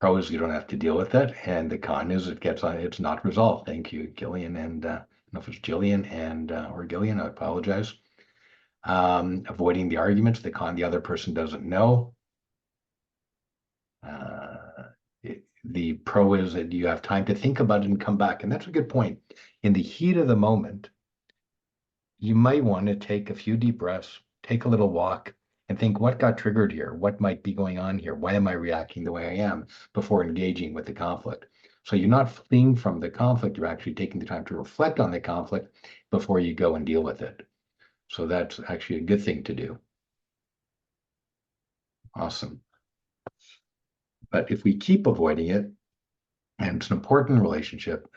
[SPEAKER 3] Pro is you don't have to deal with it, and the con is it's not resolved. Thank you, Gillian, and I don't know if it's Jillian and or Gillian, I apologize. Avoiding the arguments, the con the other person doesn't know. The pro is that you have time to think about it and come back, and that's a good point. In the heat of the moment, you might want to take a few deep breaths, take a little walk, and think, what got triggered here? What might be going on here? Why am I reacting the way I am, before engaging with the conflict? So you're not fleeing from the conflict, you're actually taking the time to reflect on the conflict before you go and deal with it. So that's actually a good thing to do. Awesome. But if we keep avoiding it, and it's an important relationship,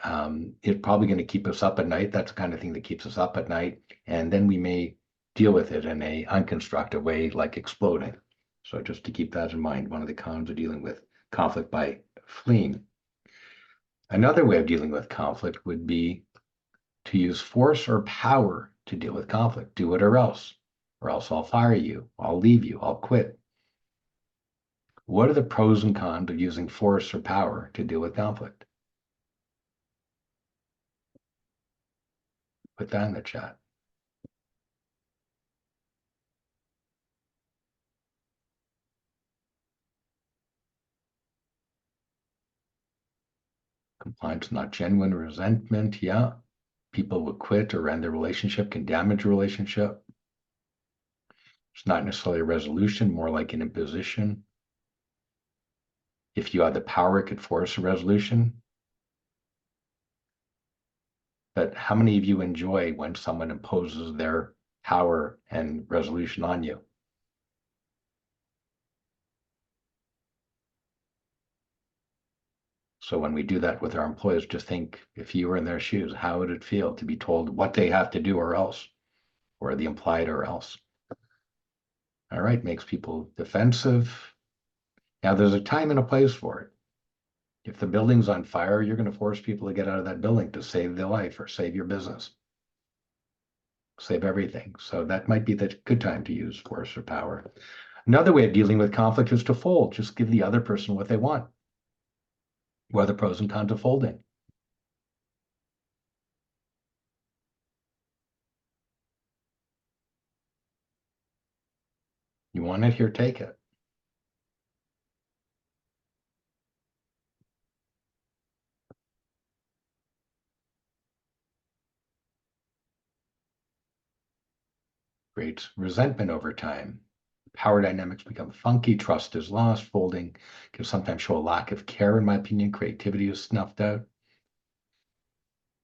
[SPEAKER 3] it's probably going to keep us up at night. That's the kind of thing that keeps us up at night. And then we may deal with it in a unconstructive way, like exploding. So just to keep that in mind, one of the cons of dealing with conflict by fleeing. Another way of dealing with conflict would be to use force or power to deal with conflict. Do it or else I'll fire you, I'll leave you, I'll quit. What are the pros and cons of using force or power to deal with conflict? Put that in the chat. Compliance, not genuine resentment. Yeah. People will quit or end the relationship, can damage a relationship. It's not necessarily a resolution, more like an imposition. If you had the power, it could force a resolution. But how many of you enjoy when someone imposes their power and resolution on you? So when we do that with our employees, just think, if you were in their shoes, how would it feel to be told what they have to do or else, or the implied or else? All right, makes people defensive. Now there's a time and a place for it. If the building's on fire, you're going to force people to get out of that building to save their life or save your business, save everything. So that might be the good time to use force or power. Another way of dealing with conflict is to fold. Just give the other person what they want. What are the pros and cons of folding? You want it, here, take it. Creates resentment over time. Power dynamics become funky, trust is lost, folding can sometimes show a lack of care, in my opinion, creativity is snuffed out.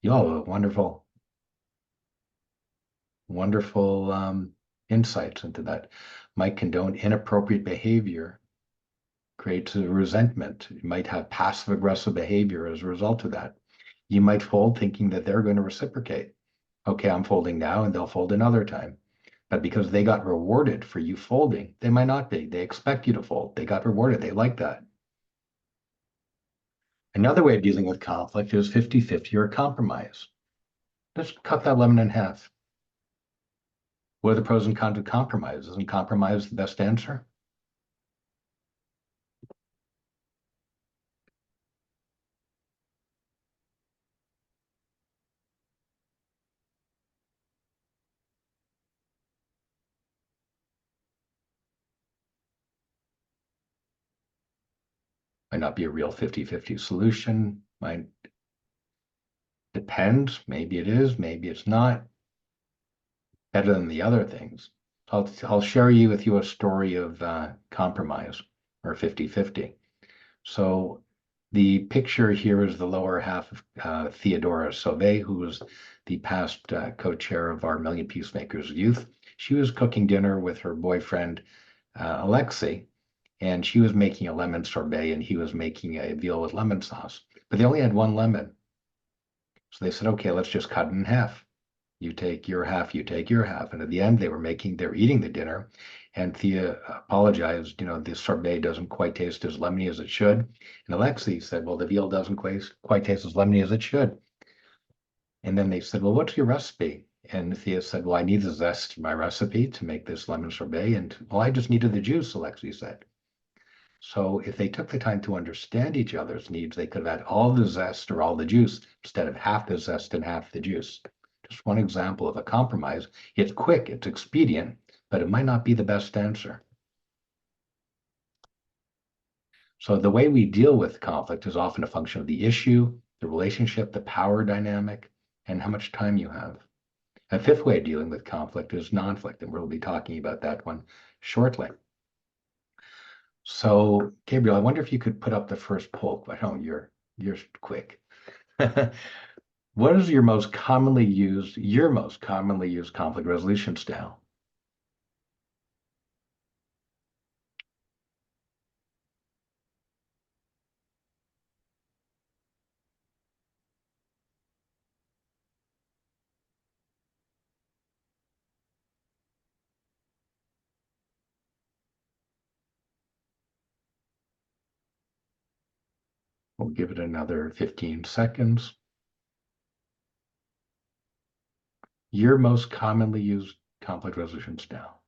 [SPEAKER 3] You all have wonderful, wonderful insights into that. Might condone inappropriate behavior, creates a resentment. You might have passive aggressive behavior as a result of that. You might fold thinking that they're going to reciprocate. Okay, I'm folding now, and they'll fold another time. But because they got rewarded for you folding, they might not be. They expect you to fold. They got rewarded. They like that. Another way of dealing with conflict is 50-50 or compromise. Just cut that lemon in half. What are the pros and cons of compromise? Isn't compromise the best answer? Might not be a real 50-50 solution. Might depend. Maybe it is, maybe it's not. Better than the other things. I'll share with you a story of compromise or 50-50. So the picture here is the lower half of Theodora Sauvé, who was the past co-chair of our Million Peacemakers youth. She was cooking dinner with her boyfriend, Alexei, and she was making a lemon sorbet and he was making a veal with lemon sauce. But they only had one lemon. So they said, okay, let's just cut it in half. You take your half, you take your half. And at the end, they're eating the dinner. And Thea apologized, the sorbet doesn't quite taste as lemony as it should. And Alexei said, well, the veal doesn't quite taste as lemony as it should. And then they said, well, what's your recipe? And Thea said, well, I need the zest in my recipe to make this lemon sorbet. And well, I just needed the juice, Alexei said. So if they took the time to understand each other's needs, they could have had all the zest or all the juice instead of half the zest and half the juice. Just one example of a compromise. It's quick, it's expedient, but it might not be the best answer. So the way we deal with conflict is often a function of the issue, the relationship, the power dynamic, and how much time you have. A fifth way of dealing with conflict is nonflict, and we'll be talking about that one shortly. So, Gabriel, I wonder if you could put up the first poll. I know you're quick. What is your most commonly used conflict resolution style? We'll give it another 15 seconds. Your most commonly used conflict resolution style.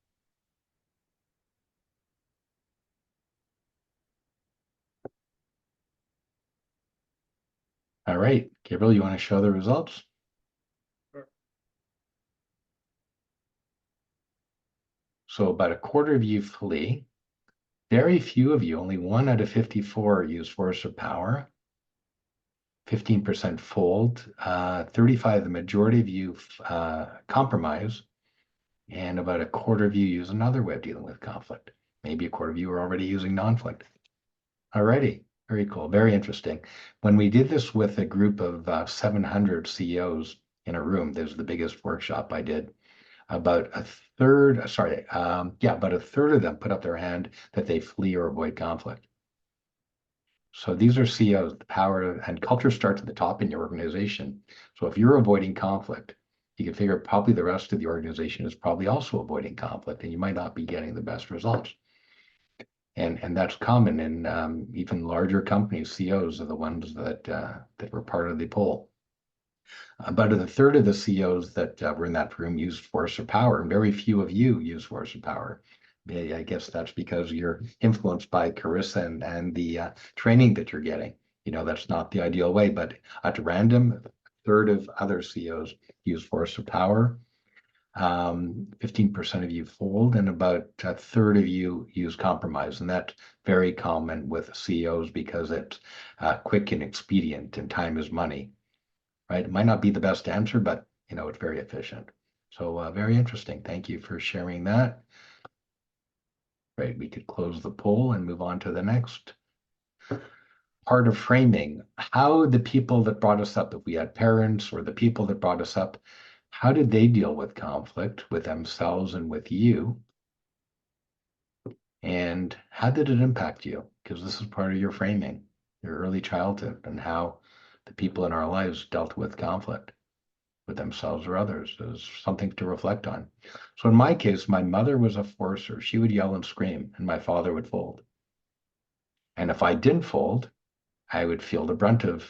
[SPEAKER 3] All right, Gabriel, you want to show the results?
[SPEAKER 1] Sure.
[SPEAKER 3] So about a quarter of you flee. Very few of you, only 1 out of 54 use force or power. 15% fold. 35, the majority of you compromise. And about a quarter of you use another way of dealing with conflict. Maybe a quarter of you are already using non-flict. Alrighty, very cool, very interesting. When we did this with a group of 700 CEOs in a room, this was the biggest workshop I did. About a third of them put up their hand that they flee or avoid conflict. So these are CEOs. The power and culture starts at the top in your organization. So if you're avoiding conflict, you can figure probably the rest of the organization is probably also avoiding conflict, and you might not be getting the best results. And that's common in even larger companies. CEOs are the ones that were part of the poll. About a third of the CEOs that were in that room used force or power, and very few of you use force or power. I guess that's because you're influenced by Carissa and the training that you're getting. You know, that's not the ideal way, but at random, a third of other CEOs use force or power. 15% of you fold, and about a third of you use compromise. And that's very common with CEOs because it's quick and expedient, and time is money, right? It might not be the best answer, but you know, it's very efficient. So very interesting. Thank you for sharing that. Right, we could close the poll and move on to the next part of framing. How the people that brought us up, if we had parents or the people that brought us up, how did they deal with conflict with themselves and with you? And how did it impact you? Because this is part of your framing, your early childhood, and how the people in our lives dealt with conflict with themselves or others is something to reflect on. So in my case, my mother was a forcer. She would yell and scream, and my father would fold. And if I didn't fold, I would feel the brunt of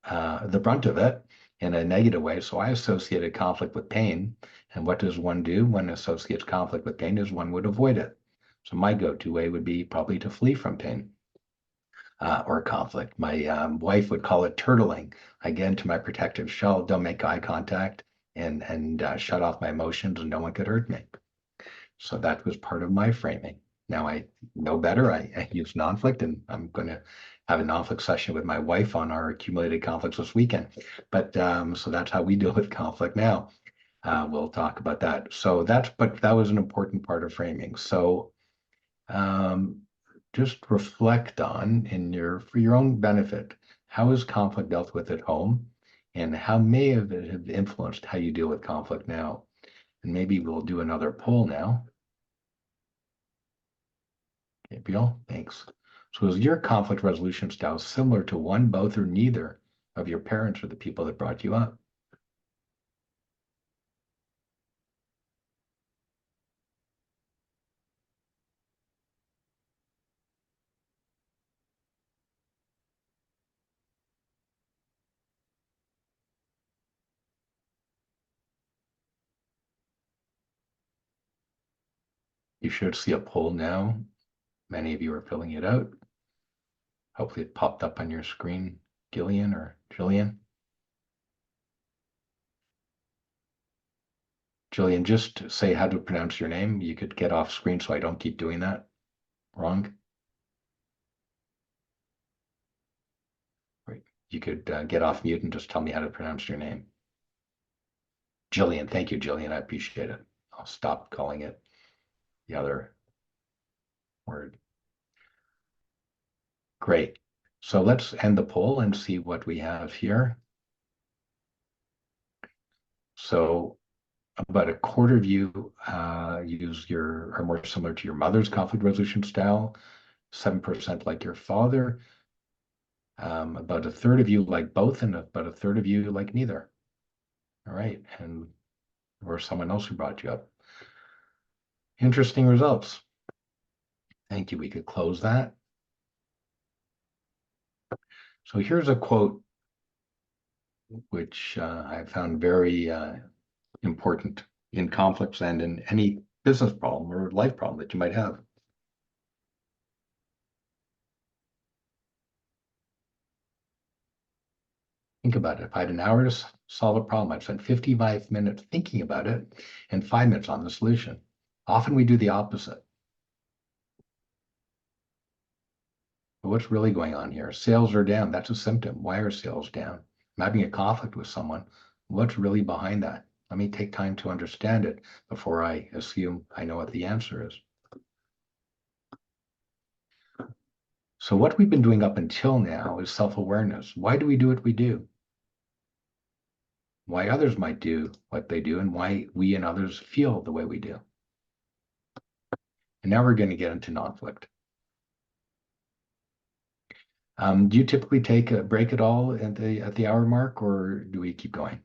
[SPEAKER 3] it in a negative way. So I associated conflict with pain. And what does one do when associates conflict with pain is one would avoid it. So my go-to way would be probably to flee from pain or conflict. My wife would call it turtling. Again, to my protective shell, don't make eye contact and shut off my emotions and no one could hurt me. So that was part of my framing. Now I know better. I use Nonflict, and I'm going to have a Nonflict session with my wife on our accumulated conflicts this weekend. But so that's how we deal with conflict now. We'll talk about that. So but that was an important part of framing. So just reflect on for your own benefit, how is conflict dealt with at home, and how may it have influenced how you deal with conflict now? And maybe we'll do another poll now. Gabriel, thanks. So is your conflict resolution style similar to one, both, or neither of your parents or the people that brought you up? You should see a poll now. Many of you are filling it out. Hopefully it popped up on your screen, Gillian or Jillian. Jillian, just say how to pronounce your name. You could get off screen so I don't keep doing that wrong. Right. You could get off mute and just tell me how to pronounce your name. Jillian, thank you, Jillian. I appreciate it. I'll stop calling it the other word. Great. So let's end the poll and see what we have here. So about a quarter of you are more similar to your mother's conflict resolution style, 7% like your father, about a third of you like both, and about a third of you like neither. All right, and or someone else who brought you up. Interesting results. Thank you. We could close that. So here's a quote which I found very important in conflicts and in any business problem or life problem that you might have. Think about it. If I had an hour to solve a problem, I'd spend 55 minutes thinking about it and 5 minutes on the solution. Often we do the opposite. But what's really going on here? Sales are down. That's a symptom. Why are sales down? I'm having a conflict with someone. What's really behind that? Let me take time to understand it before I assume I know what the answer is. So what we've been doing up until now is self-awareness. Why do we do what we do? Why others might do what they do, and why we and others feel the way we do. And now we're going to get into non-flict. Do you typically take a break at all at the hour mark, or do we keep going?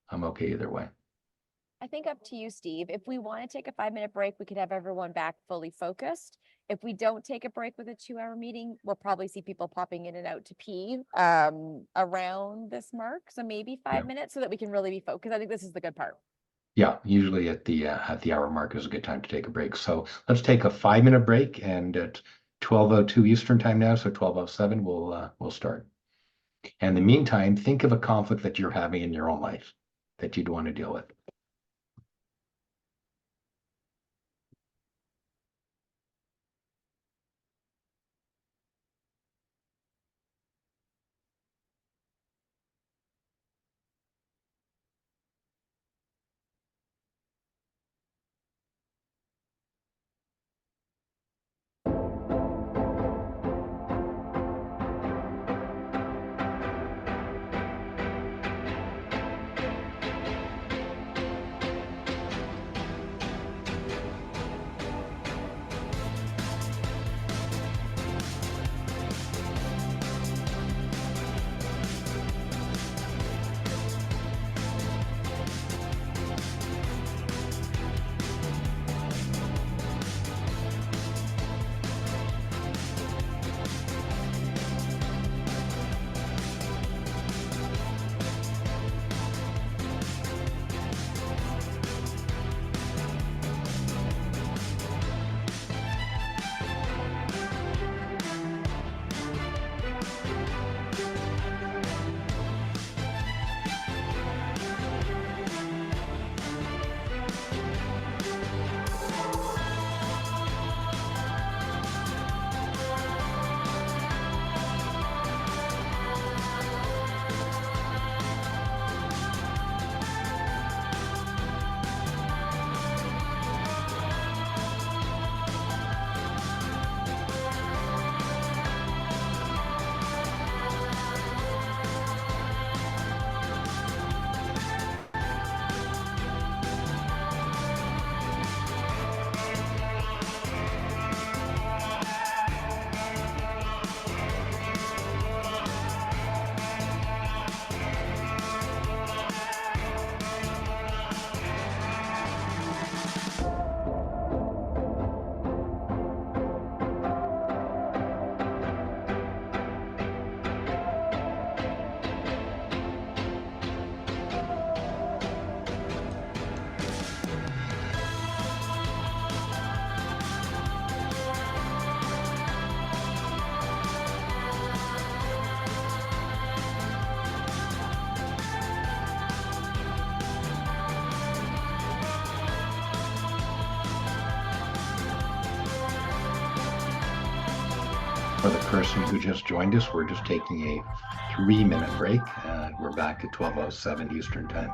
[SPEAKER 3] I'm okay either way.
[SPEAKER 9] I think up to you, Steve. If we want to take a 5-minute break, we could have everyone back fully focused. If we don't take a break with a 2-hour meeting, we'll probably see people popping in and out to pee around this mark. So maybe 5 minutes so that we can really be focused. I think this is the good part.
[SPEAKER 3] Yeah, usually at the hour mark is a good time to take a break. So let's take a 5-minute break, and at 12:02 Eastern time now, so 12:07 we'll start. And in the meantime, think of a conflict that you're having in your own life that you'd want to deal with. For the person who just joined us, we're just taking a 3-minute break. We're back at 12:07 Eastern time.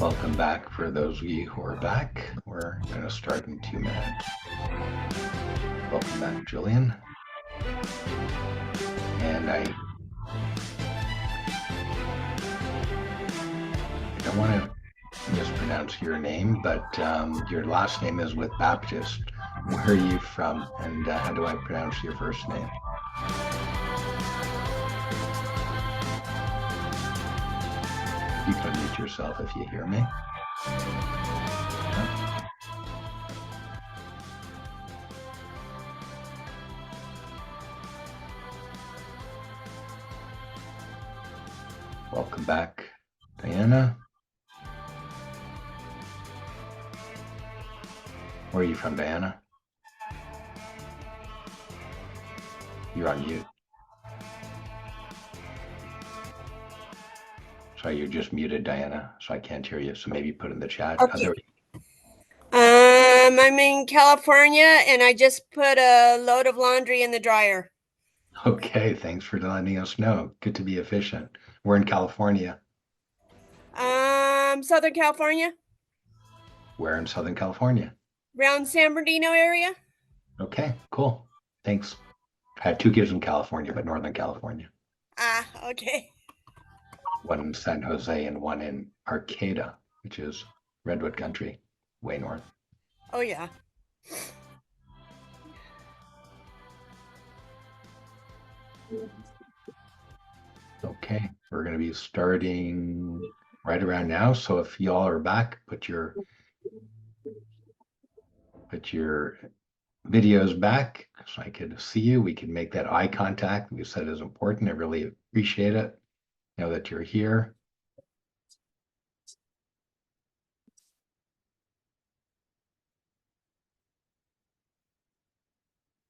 [SPEAKER 3] Welcome back for those of you who are back. We're going to start in 2 minutes. Welcome back, Julian. And I don't want to mispronounce your name, but your last name is with Baptist. Where are you from, and how do I pronounce your first name? You can mute yourself if you hear me. Yeah. Welcome back, Diana. Where are you from, Diana? You're on mute. Sorry, you're just muted, Diana, so I can't hear you. So maybe put in the chat.
[SPEAKER 14] Okay. I'm in California and I just put a load of laundry in the dryer.
[SPEAKER 3] Okay, thanks for letting us know. Good to be efficient. We're in California.
[SPEAKER 14] Southern California,
[SPEAKER 3] We're in Southern California.
[SPEAKER 14] around San Bernardino area.
[SPEAKER 3] Okay, cool. Thanks. I have 2 kids in California, but Northern California.
[SPEAKER 14] Ah, okay.
[SPEAKER 3] One in San Jose and one in Arcata, which is Redwood Country, way north.
[SPEAKER 14] Oh yeah.
[SPEAKER 3] Okay, we're going to be starting right around now. So if y'all are back, put your videos back so I could see you. We can make that eye contact we said is important. I really appreciate it. Know that you're here.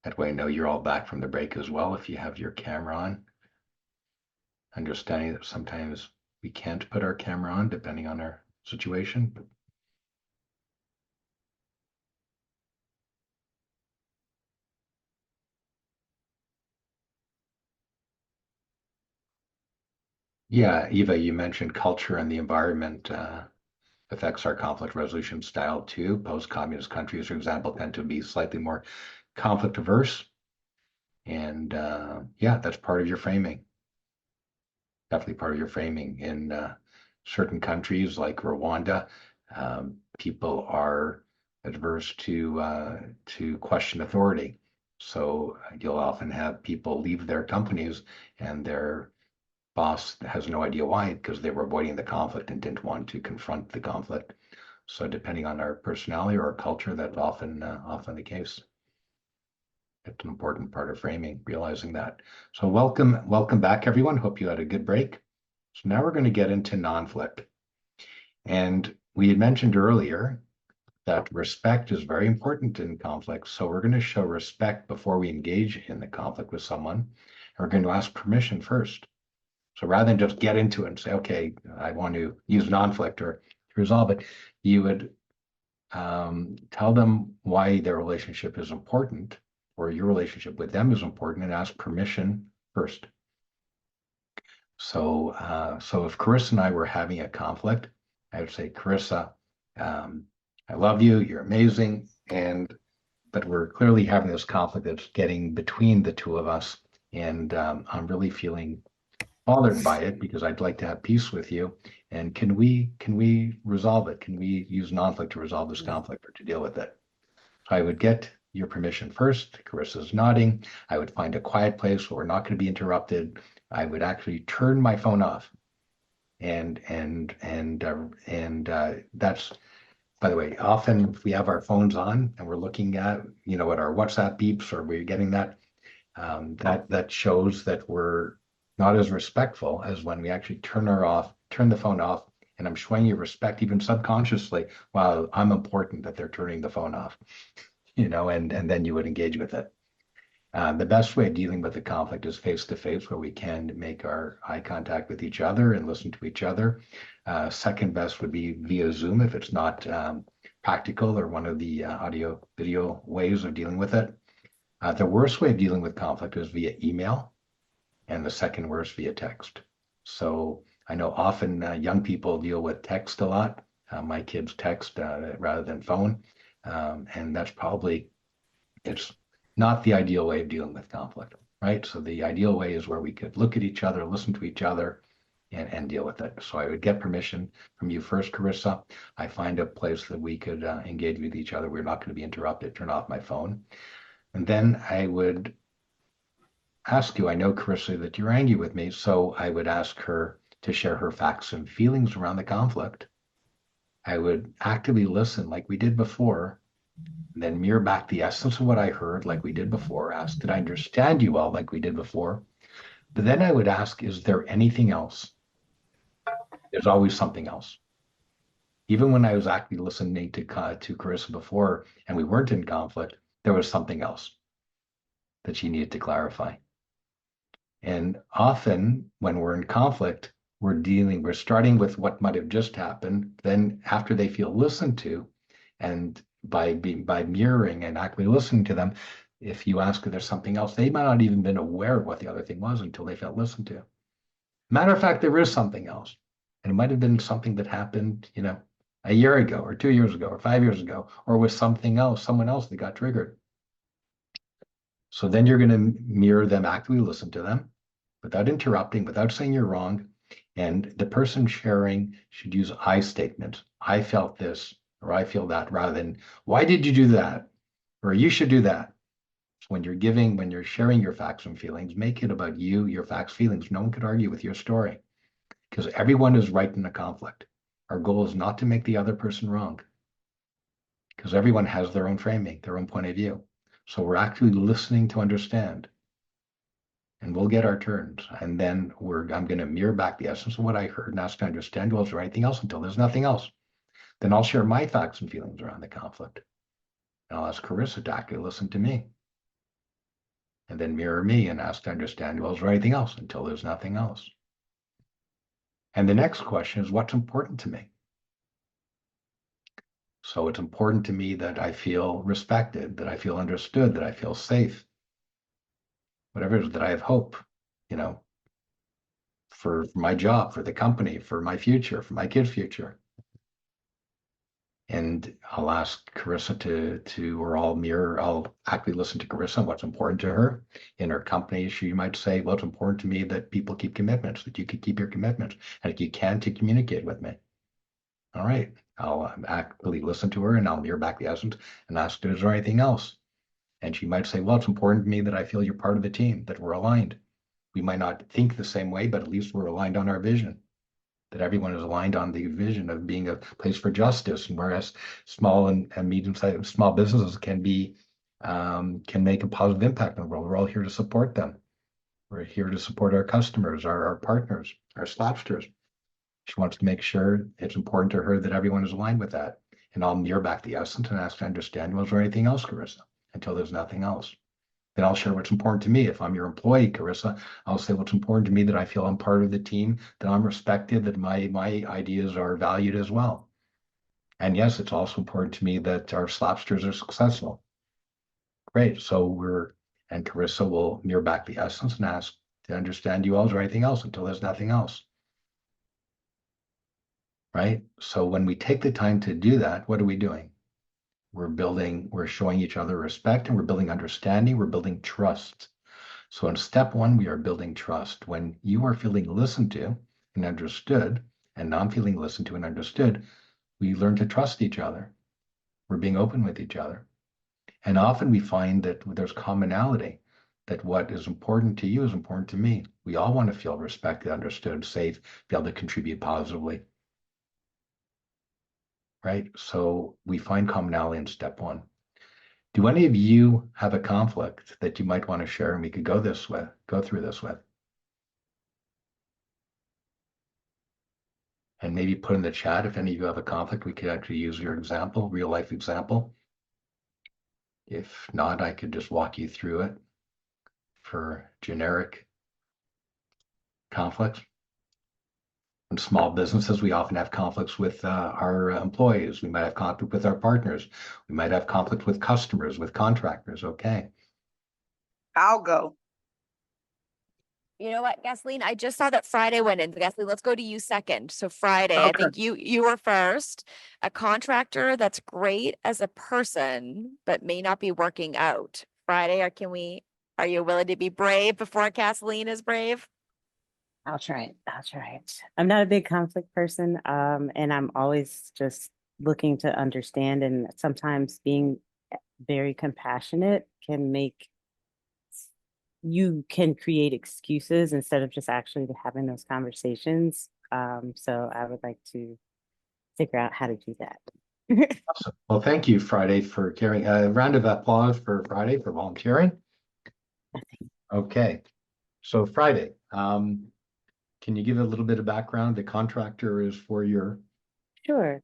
[SPEAKER 3] That way I know you're all back from the break as well if you have your camera on. Understanding that sometimes we can't put our camera on depending on our situation. Yeah, Eva, you mentioned culture and the environment affects our conflict resolution style too. Post-communist countries, for example, tend to be slightly more conflict averse. And yeah, that's part of your framing. Definitely part of your framing. In certain countries like Rwanda, people are adverse to question authority. So you'll often have people leave their companies and their boss has no idea why, because they were avoiding the conflict and didn't want to confront the conflict. So depending on our personality or our culture, that's often the case. It's an important part of framing, realizing that. So welcome back, everyone. Hope you had a good break. So now we're going to get into Nonflict. And we had mentioned earlier that respect is very important in conflict. So we're going to show respect before we engage in the conflict with someone. And we're going to ask permission first. So rather than just get into it and say, okay, I want to use Nonflict or to resolve it, you would tell them why their relationship is important or your relationship with them is important and ask permission first. So if Carissa and I were having a conflict, I would say, Carissa, I love you, you're amazing, but we're clearly having this conflict that's getting between the two of us, and I'm really feeling bothered by it because I'd like to have peace with you. And can we resolve it? Can we use Nonflict to resolve this conflict or to deal with it? So I would get your permission first. Carissa's nodding. I would find a quiet place where we're not going to be interrupted. I would actually turn my phone off. And that's, by the way, often if we have our phones on and we're looking at, at our WhatsApp beeps or we're getting that, that shows that we're not as respectful as when we actually turn the phone off, and I'm showing you respect even subconsciously. Wow, I'm important that they're turning the phone off, and then you would engage with it. The best way of dealing with the conflict is face to face, where we can make our eye contact with each other and listen to each other. Second best would be via Zoom if it's not practical or one of the audio video ways of dealing with it. The worst way of dealing with conflict is via email, and the second worst via text. So I know often young people deal with text a lot, My kids text rather than phone. And that's probably, it's not the ideal way of dealing with conflict, right? So the ideal way is where we could look at each other, listen to each other, and deal with it. So I would get permission from you first, Carissa. I find a place that we could engage with each other. We're not going to be interrupted, turn off my phone. And then I would ask you, I know, Carissa, that you're angry with me, so I would ask her to share her facts and feelings around the conflict. I would actively listen like we did before, and then mirror back the essence of what I heard like we did before, ask, did I understand you well like we did before? But then I would ask, is there anything else? There's always something else. Even when I was actively listening to Carissa before and we weren't in conflict, there was something else that she needed to clarify. And often when we're in conflict, we're starting with what might have just happened. Then after they feel listened to, and by mirroring and actively listening to them, if you ask if there's something else, they might not even been aware of what the other thing was until they felt listened to. Matter of fact, there is something else. And it might have been something that happened, a year ago or 2 years ago or 5 years ago, or with something else, someone else that got triggered. So then you're going to mirror them, actively listen to them without interrupting, without saying you're wrong. And the person sharing should use I statements. I felt this, or I feel that, rather than, why did you do that? Or you should do that. So when you're sharing your facts and feelings, make it about you, your facts, feelings. No one could argue with your story because everyone is right in a conflict. Our goal is not to make the other person wrong because everyone has their own framing, their own point of view. So we're actually listening to understand. And we'll get our turns. And then I'm going to mirror back the essence of what I heard and ask to understand, well, is there anything else until there's nothing else? Then I'll share my facts and feelings around the conflict. And I'll ask Carissa to actually listen to me. And then mirror me and ask to understand, well, is there anything else until there's nothing else? And the next question is, what's important to me? So it's important to me that I feel respected, that I feel understood, that I feel safe. Whatever it is, that I have hope, for my job, for the company, for my future, for my kid's future. And I'll ask Carissa or I'll actively listen to Carissa on what's important to her. In her company, she might say, well, it's important to me that people keep commitments, that you can keep your commitments, and if you can, to communicate with me. All right, I'll actively listen to her and I'll mirror back the essence and ask, is there anything else? And she might say, well, it's important to me that I feel you're part of the team, that we're aligned. We might not think the same way, but at least we're aligned on our vision, that everyone is aligned on the vision of being a place for justice. And whereas small and medium-sized small businesses can make a positive impact on the world, we're all here to support them. We're here to support our customers, our partners, our slapsters. She wants to make sure it's important to her that everyone is aligned with that. And I'll mirror back the essence and ask to understand, well, is there anything else, Carissa, until there's nothing else? Then I'll share what's important to me. If I'm your employee, Carissa, I'll say what's important to me, that I feel I'm part of the team, that I'm respected, that my ideas are valued as well. And yes, it's also important to me that our slapsters are successful. Great. So and Carissa will mirror back the essence and ask to understand you all, is there anything else until there's nothing else? Right? So when we take the time to do that, what are we doing? We're showing each other respect, and we're building understanding, we're building trust. So in step one, we are building trust. When you are feeling listened to and understood, and I'm feeling listened to and understood, we learn to trust each other. We're being open with each other. And often we find that there's commonality, that what is important to you is important to me. We all want to feel respected, understood, safe, be able to contribute positively. Right? So we find commonality in step one. Do any of you have a conflict that you might want to share and we could go through this with? And maybe put in the chat if any of you have a conflict, we could actually use your example, real life example. If not, I could just walk you through it for generic conflicts. In small businesses, we often have conflicts with our employees. We might have conflict with our partners. We might have conflict with customers, with contractors. Okay.
[SPEAKER 12] I'll go.
[SPEAKER 9] You know what, Gasoline? I just saw that Friday went in. Gasoline, let's go to you second. So Friday, I
[SPEAKER 1] Okay.
[SPEAKER 9] think you were first. A contractor that's great as a person, but may not be working out. Friday, are you willing to be brave before Gasoline is brave?
[SPEAKER 13] I'll try it. I'll try it. I'm not a big conflict person, and I'm always just looking to understand. And sometimes being very compassionate can make you can create excuses instead of just actually having those conversations. So I would like to figure out how to do that.
[SPEAKER 3] Awesome. Well, thank you, Friday, for carrying a round of applause for Friday for volunteering. Okay, so Friday, can you give a little bit of background? The contractor is for your.
[SPEAKER 13] Sure.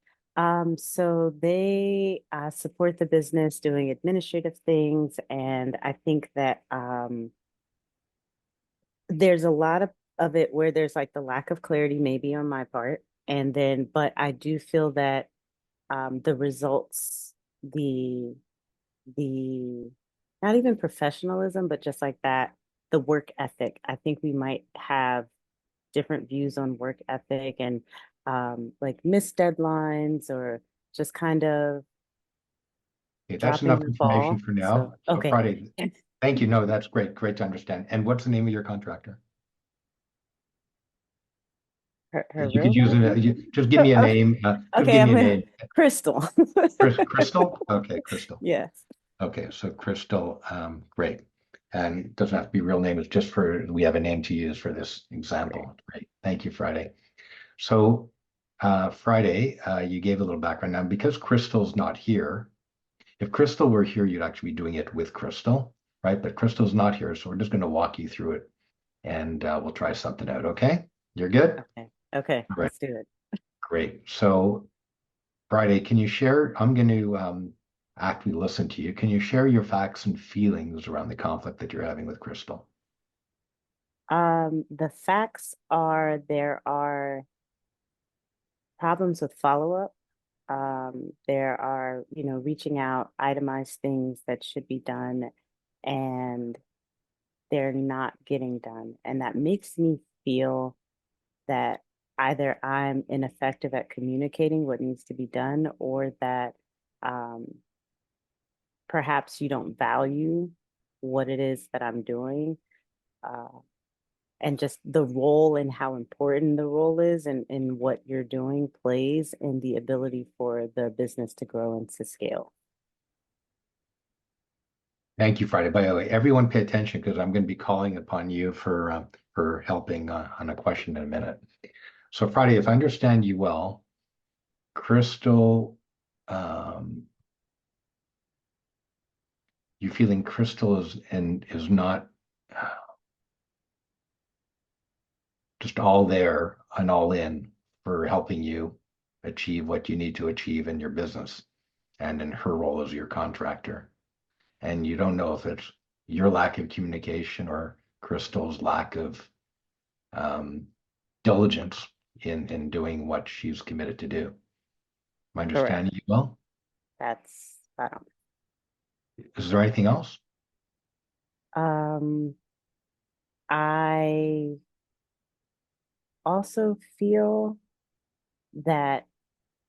[SPEAKER 13] So they support the business doing administrative things, and I think that there's a lot of it where there's like the lack of clarity maybe on my part, and then but I do feel that the results, the not even professionalism, but just like that, the work ethic. I think we might have different views on work ethic and like missed deadlines or just kind of
[SPEAKER 3] Okay, that's enough
[SPEAKER 13] dropping the
[SPEAKER 3] information
[SPEAKER 13] ball.
[SPEAKER 3] for now. So
[SPEAKER 13] Okay.
[SPEAKER 3] Friday, thank you. No, that's great. Great to understand. And what's the name of your contractor?
[SPEAKER 13] Her
[SPEAKER 3] You could
[SPEAKER 13] real
[SPEAKER 3] use
[SPEAKER 13] name?
[SPEAKER 3] it. Just give me a
[SPEAKER 13] Oh,
[SPEAKER 3] name. Just
[SPEAKER 13] okay,
[SPEAKER 3] give
[SPEAKER 13] I'm
[SPEAKER 3] me a
[SPEAKER 13] gonna
[SPEAKER 3] name.
[SPEAKER 13] Crystal.
[SPEAKER 3] Crystal? Okay, Crystal.
[SPEAKER 13] Yes.
[SPEAKER 3] Okay, so Crystal, great. And it doesn't have to be real name, it's just we have a name to use for this example. Great. Thank you, Friday. So Friday, you gave a little background. Now, because Crystal's not here, if Crystal were here, you'd actually be doing it with Crystal, right? But Crystal's not here, so we're just going to walk you through it and we'll try something out, okay? You're good?
[SPEAKER 13] Okay,
[SPEAKER 3] All right.
[SPEAKER 13] let's do it.
[SPEAKER 3] Great. So Friday, can you share? I'm going to after we listen to you, can you share your facts and feelings around the conflict that you're having with Crystal?
[SPEAKER 13] The facts are there are problems with follow-up. There are, reaching out, itemized things that should be done, and they're not getting done. And that makes me feel that either I'm ineffective at communicating what needs to be done, or that perhaps you don't value what it is that I'm doing. And just the role and how important the role is and what you're doing plays in the ability for the business to grow and to scale.
[SPEAKER 3] Thank you, Friday. By the way, everyone pay attention because I'm going to be calling upon you for helping on a question in a minute. So Friday, if I understand you well, Crystal, you feeling Crystal is not just all there and all in for helping you achieve what you need to achieve in your business and in her role as your contractor. And you don't know if it's your lack of communication or Crystal's lack of diligence in doing what she's committed to do. Am I understanding you well?
[SPEAKER 13] That's spot on.
[SPEAKER 3] Is there anything else?
[SPEAKER 13] I also feel that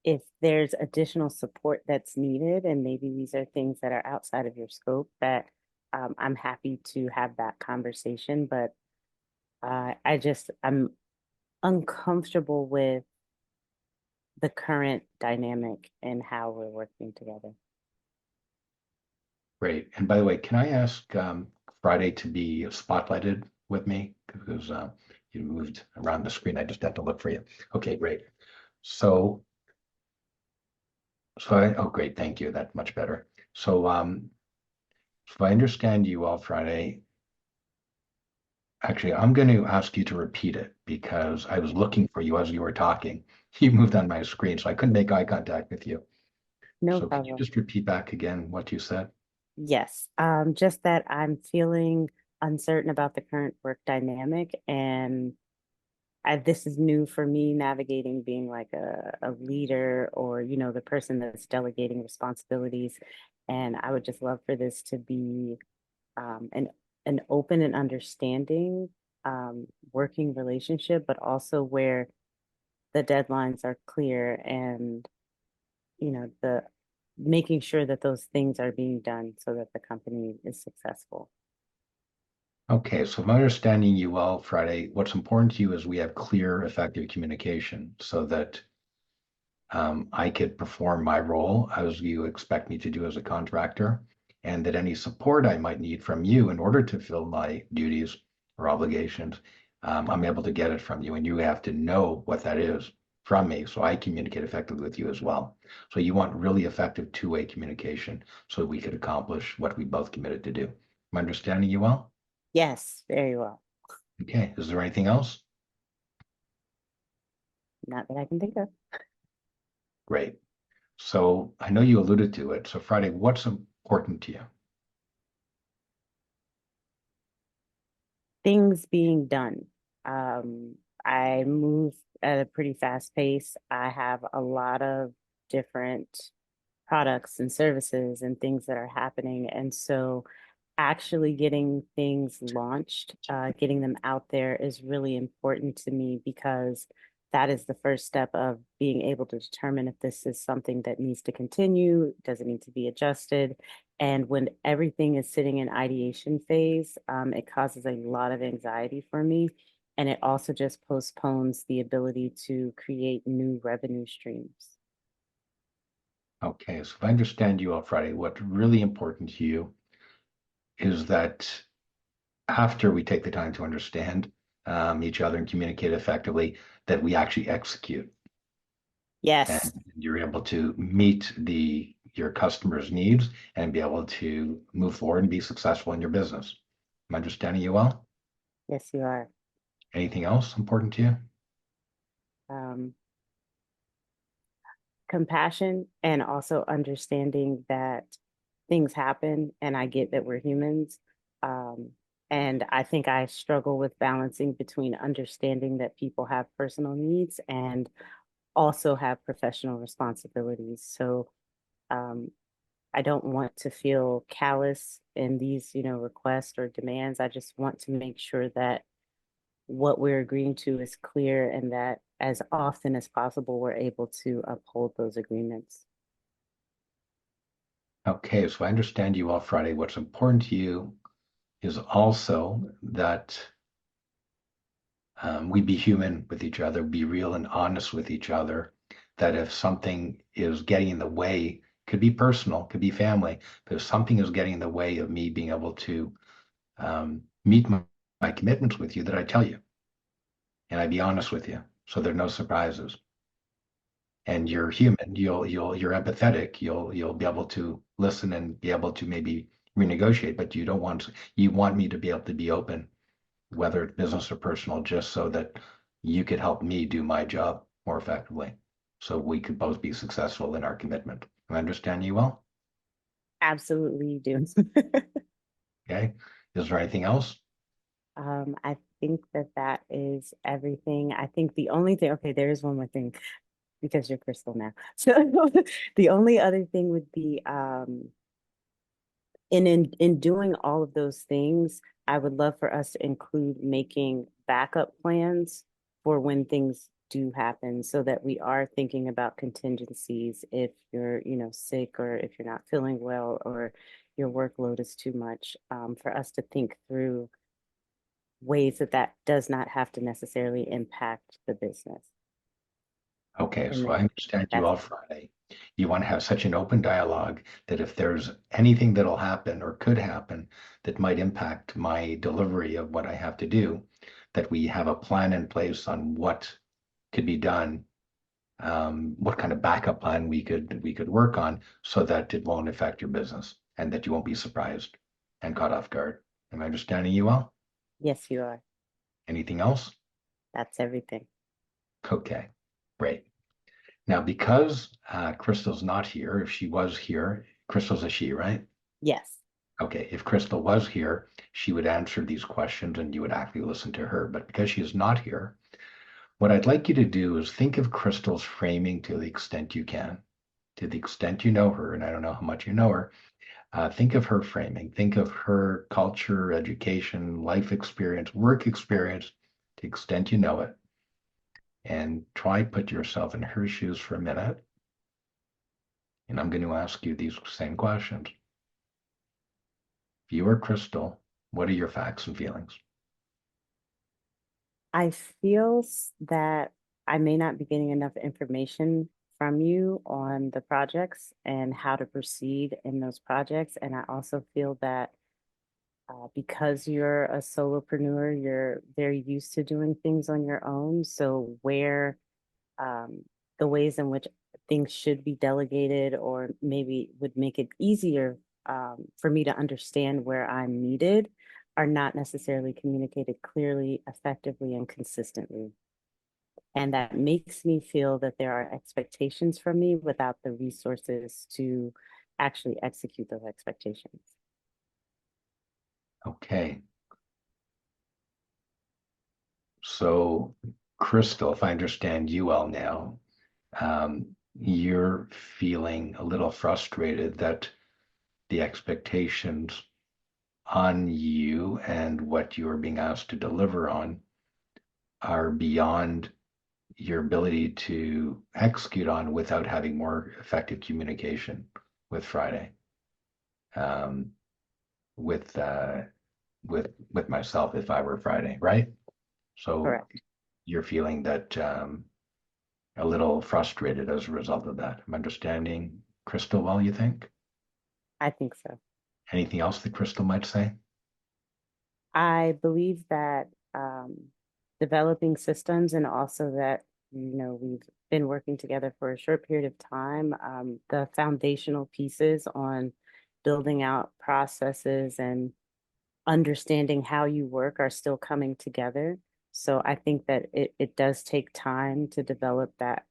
[SPEAKER 13] if there's additional support that's needed, and maybe these are things that are outside of your scope, that I'm happy to have that conversation. But I'm uncomfortable with the current dynamic and how we're working together.
[SPEAKER 3] Great. And by the way, can I ask Friday to be spotlighted with me? Because you moved around the screen. I just had to look for you. Okay, great. So oh, great. Thank you. That's much better. So if I understand you well, Friday, actually, I'm going to ask you to repeat it because I was looking for you as you were talking. You moved on my screen, so I couldn't make eye contact with you.
[SPEAKER 13] No
[SPEAKER 3] So
[SPEAKER 13] problem.
[SPEAKER 3] could you just repeat back again what you said?
[SPEAKER 13] Yes, just that I'm feeling uncertain about the current work dynamic, and this is new for me, navigating being like a leader or, the person that's delegating responsibilities. And I would just love for this to be an open and understanding working relationship, but also where the deadlines are clear and, the making sure that those things are being done so that the company is successful.
[SPEAKER 3] Okay, so if I'm understanding you well, Friday, what's important to you is we have clear, effective communication so that I could perform my role as you expect me to do as a contractor, and that any support I might need from you in order to fill my duties or obligations, I'm able to get it from you, and you have to know what that is from me, so I communicate effectively with you as well. So you want really effective two-way communication so we could accomplish what we both committed to do. Am I understanding you well?
[SPEAKER 13] Yes, very well.
[SPEAKER 3] Okay, is there anything else?
[SPEAKER 13] Not that I can think of.
[SPEAKER 3] Great. So I know you alluded to it. So Friday, what's important to you?
[SPEAKER 13] Things being done. I move at a pretty fast pace. I have a lot of different products and services and things that are happening. And so actually getting things launched, getting them out there is really important to me because that is the first step of being able to determine if this is something that needs to continue, does it need to be adjusted. And when everything is sitting in ideation phase, it causes a lot of anxiety for me. And it also just postpones the ability to create new revenue streams.
[SPEAKER 3] Okay, so if I understand you all, Friday, what's really important to you is that after we take the time to understand each other and communicate effectively, that we actually execute.
[SPEAKER 13] Yes.
[SPEAKER 3] And you're able to meet your customers' needs and be able to move forward and be successful in your business. Am I understanding you well?
[SPEAKER 13] Yes, you are.
[SPEAKER 3] Anything else important to you?
[SPEAKER 13] Compassion and also understanding that things happen and I get that we're humans. And I think I struggle with balancing between understanding that people have personal needs and also have professional responsibilities. So I don't want to feel callous in these, requests or demands. I just want to make sure that what we're agreeing to is clear and that as often as possible, we're able to uphold those agreements.
[SPEAKER 3] Okay, so I understand you all, Friday. What's important to you is also that we be human with each other, be real and honest with each other, that if something is getting in the way, could be personal, could be family, but if something is getting in the way of me being able to meet my commitments with you, that I tell you. And I be honest with you, so there are no surprises. And you're human, you're empathetic, you'll be able to listen and be able to maybe renegotiate, but you want me to be able to be open, whether it's business or personal, just so that you could help me do my job more effectively. So we could both be successful in our commitment. I understand you well?
[SPEAKER 13] Absolutely do.
[SPEAKER 3] Okay. Is there anything else?
[SPEAKER 13] I think that is everything. I think the only thing, okay, there is one more thing because you're Crystal now. So the only other thing would be, in doing all of those things, I would love for us to include making backup plans for when things do happen so that we are thinking about contingencies if you're, sick or if you're not feeling well or your workload is too much, for us to think through ways that does not have to necessarily impact the business.
[SPEAKER 3] Okay,
[SPEAKER 13] And
[SPEAKER 3] so
[SPEAKER 13] then
[SPEAKER 3] I understand you
[SPEAKER 13] that's
[SPEAKER 3] all, Friday. You want to have such an open dialogue that if there's anything that'll happen or could happen that might impact my delivery of what I have to do, that we have a plan in place on what could be done, what kind of backup plan we could work on so that it won't affect your business and that you won't be surprised and caught off guard. Am I understanding you all?
[SPEAKER 13] Yes, you are.
[SPEAKER 3] Anything else?
[SPEAKER 13] That's everything.
[SPEAKER 3] Okay, great. Now, because Crystal's not here, if she was here, Crystal's a she, right?
[SPEAKER 13] Yes.
[SPEAKER 3] Okay, if Crystal was here, she would answer these questions and you would actually listen to her. But because she is not here, what I'd like you to do is think of Crystal's framing to the extent you can, to the extent you know her, and I don't know how much you know her, Think of her framing, think of her culture, education, life experience, work experience, to the extent you know it, and try put yourself in her shoes for a minute. And I'm going to ask you these same questions. If you were Crystal, what are your facts and feelings?
[SPEAKER 13] I feel that I may not be getting enough information from you on the projects and how to proceed in those projects. And I also feel that because you're a solopreneur, you're very used to doing things on your own. So where the ways in which things should be delegated or maybe would make it easier for me to understand where I'm needed are not necessarily communicated clearly, effectively, and consistently. And that makes me feel that there are expectations from me without the resources to actually execute those expectations.
[SPEAKER 3] Okay. So, Crystal, if I understand you well now, you're feeling a little frustrated that the expectations on you and what you are being asked to deliver on are beyond your ability to execute on without having more effective communication with Friday, with with myself if I were Friday, right? So
[SPEAKER 13] Correct.
[SPEAKER 3] you're feeling that a little frustrated as a result of that. I'm understanding Crystal well, you think?
[SPEAKER 13] I think so.
[SPEAKER 3] Anything else that Crystal might say?
[SPEAKER 13] I believe that developing systems and also that, we've been working together for a short period of time, the foundational pieces on building out processes and understanding how you work are still coming together. So I think that it does take time to develop that,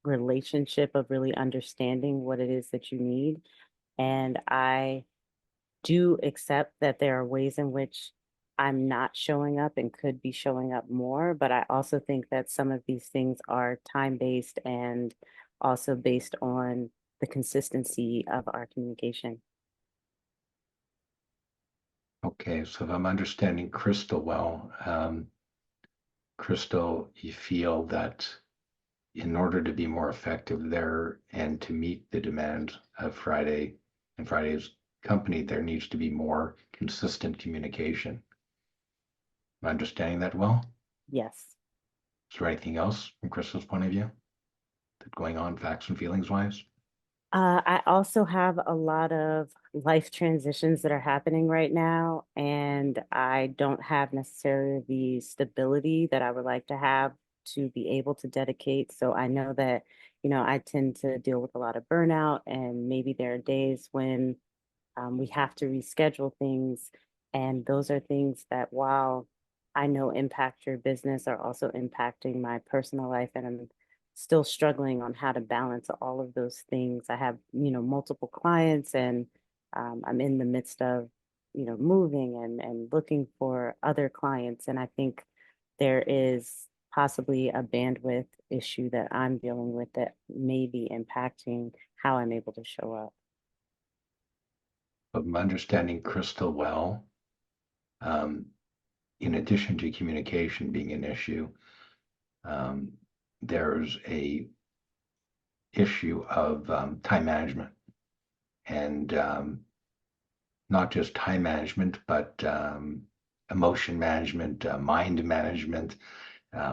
[SPEAKER 13] relationship of really understanding what it is that you need. And I do accept that there are ways in which I'm not showing up and could be showing up more, but I also think that some of these things are time-based and also based on the consistency of our communication.
[SPEAKER 3] Okay, so if I'm understanding Crystal well, Crystal, you feel that in order to be more effective there and to meet the demands of Friday and Friday's company, there needs to be more consistent communication. Am I understanding that well?
[SPEAKER 13] Yes.
[SPEAKER 3] Is there anything else from Crystal's point of view that's going on, facts and feelings wise?
[SPEAKER 13] I also have a lot of life transitions that are happening right now, and I don't have necessarily the stability that I would like to have to be able to dedicate. So I know that, I tend to deal with a lot of burnout, and maybe there are days when we have to reschedule things. And those are things that, while I know impact your business, are also impacting my personal life. And I'm still struggling on how to balance all of those things. I have, multiple clients, and I'm in the midst of, moving and looking for other clients. And I think there is possibly a bandwidth issue that I'm dealing with that may be impacting how I'm able to show up.
[SPEAKER 3] But I'm understanding Crystal well. In addition to communication being an issue, there's a issue of time management, and not just time management, but emotion management, mind management,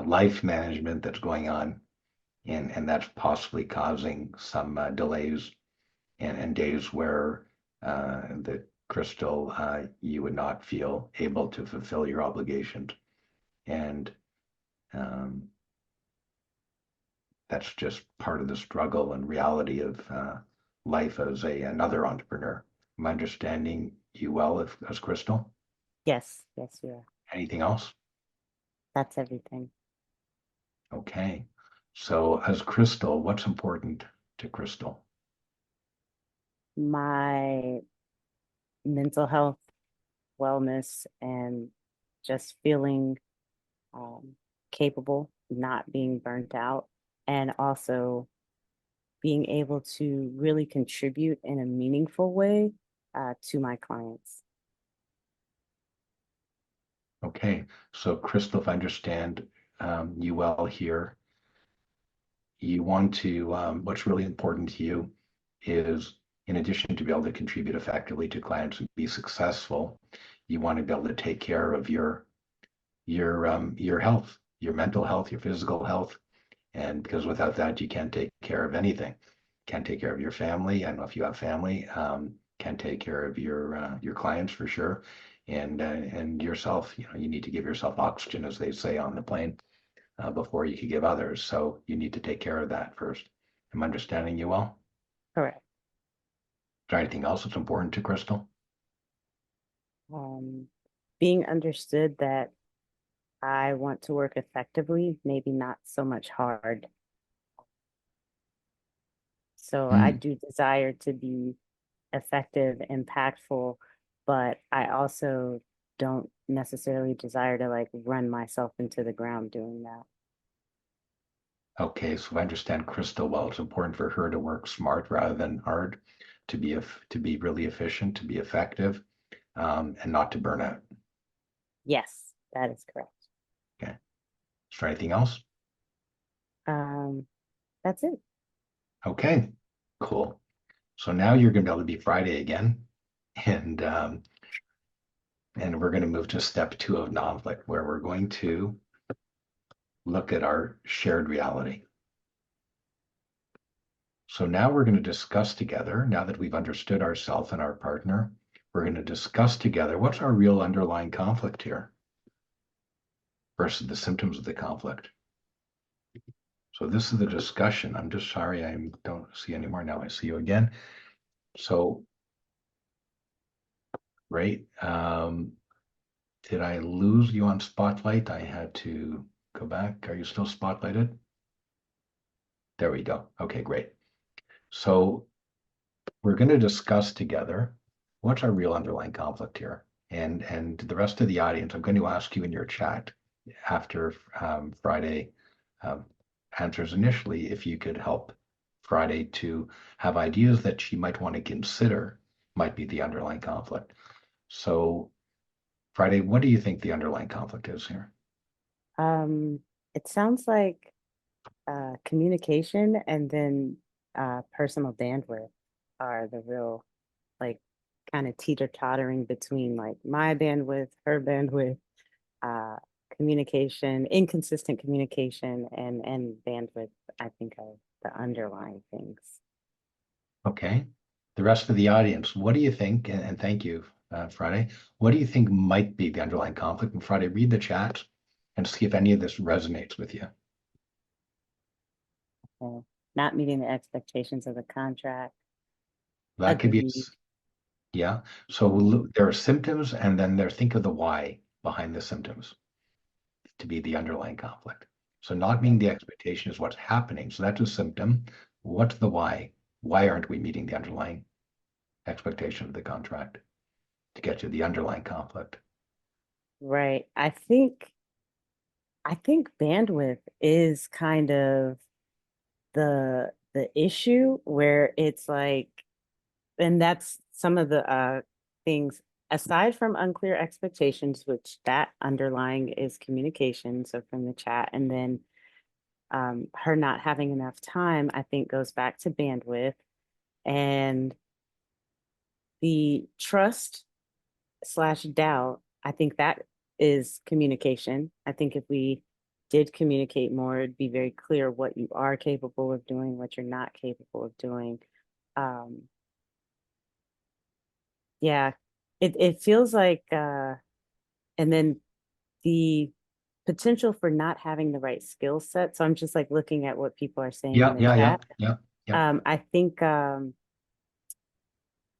[SPEAKER 3] life management that's going on, and that's possibly causing some delays and days where the Crystal, you would not feel able to fulfill your obligations. And that's just part of the struggle and reality of life as another entrepreneur. Am I understanding you well as Crystal?
[SPEAKER 13] Yes, yes, you are.
[SPEAKER 3] Anything else?
[SPEAKER 13] That's everything.
[SPEAKER 3] Okay. So as Crystal, what's important to Crystal?
[SPEAKER 13] My mental health, wellness, and just feeling capable, not being burnt out, and also being able to really contribute in a meaningful way to my clients.
[SPEAKER 3] Okay, so Crystal, if I understand you well here, you want to, what's really important to you is, in addition to be able to contribute effectively to clients and be successful, you want to be able to take care of your health, your mental health, your physical health. And because without that, you can't take care of anything. Can't take care of your family. I don't know if you have family. Can't take care of your clients for sure, and yourself. You know, you need to give yourself oxygen, as they say on the plane, before you can give others. So you need to take care of that first. Am I understanding you well?
[SPEAKER 13] Correct.
[SPEAKER 3] Is there anything else that's important to Crystal?
[SPEAKER 13] Being understood that I want to work effectively, maybe not so much hard. So I do desire to be effective, impactful, but I also don't necessarily desire to like run myself into the ground doing that.
[SPEAKER 3] Okay, so if I understand Crystal well, it's important for her to work smart rather than hard, to be really efficient, to be effective, and not to burn out.
[SPEAKER 13] Yes, that is correct.
[SPEAKER 3] Okay. Is there anything else?
[SPEAKER 13] That's it.
[SPEAKER 3] Okay, cool. So now you're going to be able to be Friday again, and we're going to move to step 2 of Nonflict, where we're going to look at our shared reality. So now we're going to discuss together, now that we've understood ourselves and our partner, we're going to discuss together what's our real underlying conflict here versus the symptoms of the conflict. So this is the discussion. I'm just sorry I don't see anymore. Now I see you again. So, great. Did I lose you on Spotlight? I had to go back. Are you still spotlighted? There we go. Okay, great. So we're going to discuss together what's our real underlying conflict here. And the rest of the audience, I'm going to ask you in your chat after Friday answers initially, if you could help Friday to have ideas that she might want to consider might be the underlying conflict. So Friday, what do you think the underlying conflict is here?
[SPEAKER 13] It sounds like communication and then personal bandwidth are the real, like, kind of teeter-tottering between like my bandwidth, her bandwidth, communication, inconsistent communication, and bandwidth, I think, are the underlying things.
[SPEAKER 3] Okay. The rest of the audience, what do you think? And thank you, Friday. What do you think might be the underlying conflict? And Friday, read the chat and see if any of this resonates with you.
[SPEAKER 13] Not meeting the expectations of the contract.
[SPEAKER 3] That could be, yeah. So there are symptoms, and then think of the why behind the symptoms to be the underlying conflict. So not meeting the expectation is what's happening. So that's a symptom. What's the why? Why aren't we meeting the underlying expectation of the contract to get to the underlying conflict?
[SPEAKER 13] Right. I think bandwidth is kind of the issue where it's like, and that's some of the things aside from unclear expectations, which that underlying is communication. So from the chat, and then her not having enough time, I think goes back to bandwidth, and the trust / doubt. I think that is communication. I think if we did communicate more, it'd be very clear what you are capable of doing, what you're not capable of doing. Yeah, it feels like, and then the potential for not having the right skill set. So I'm just like looking at what people are saying in the chat. I think kind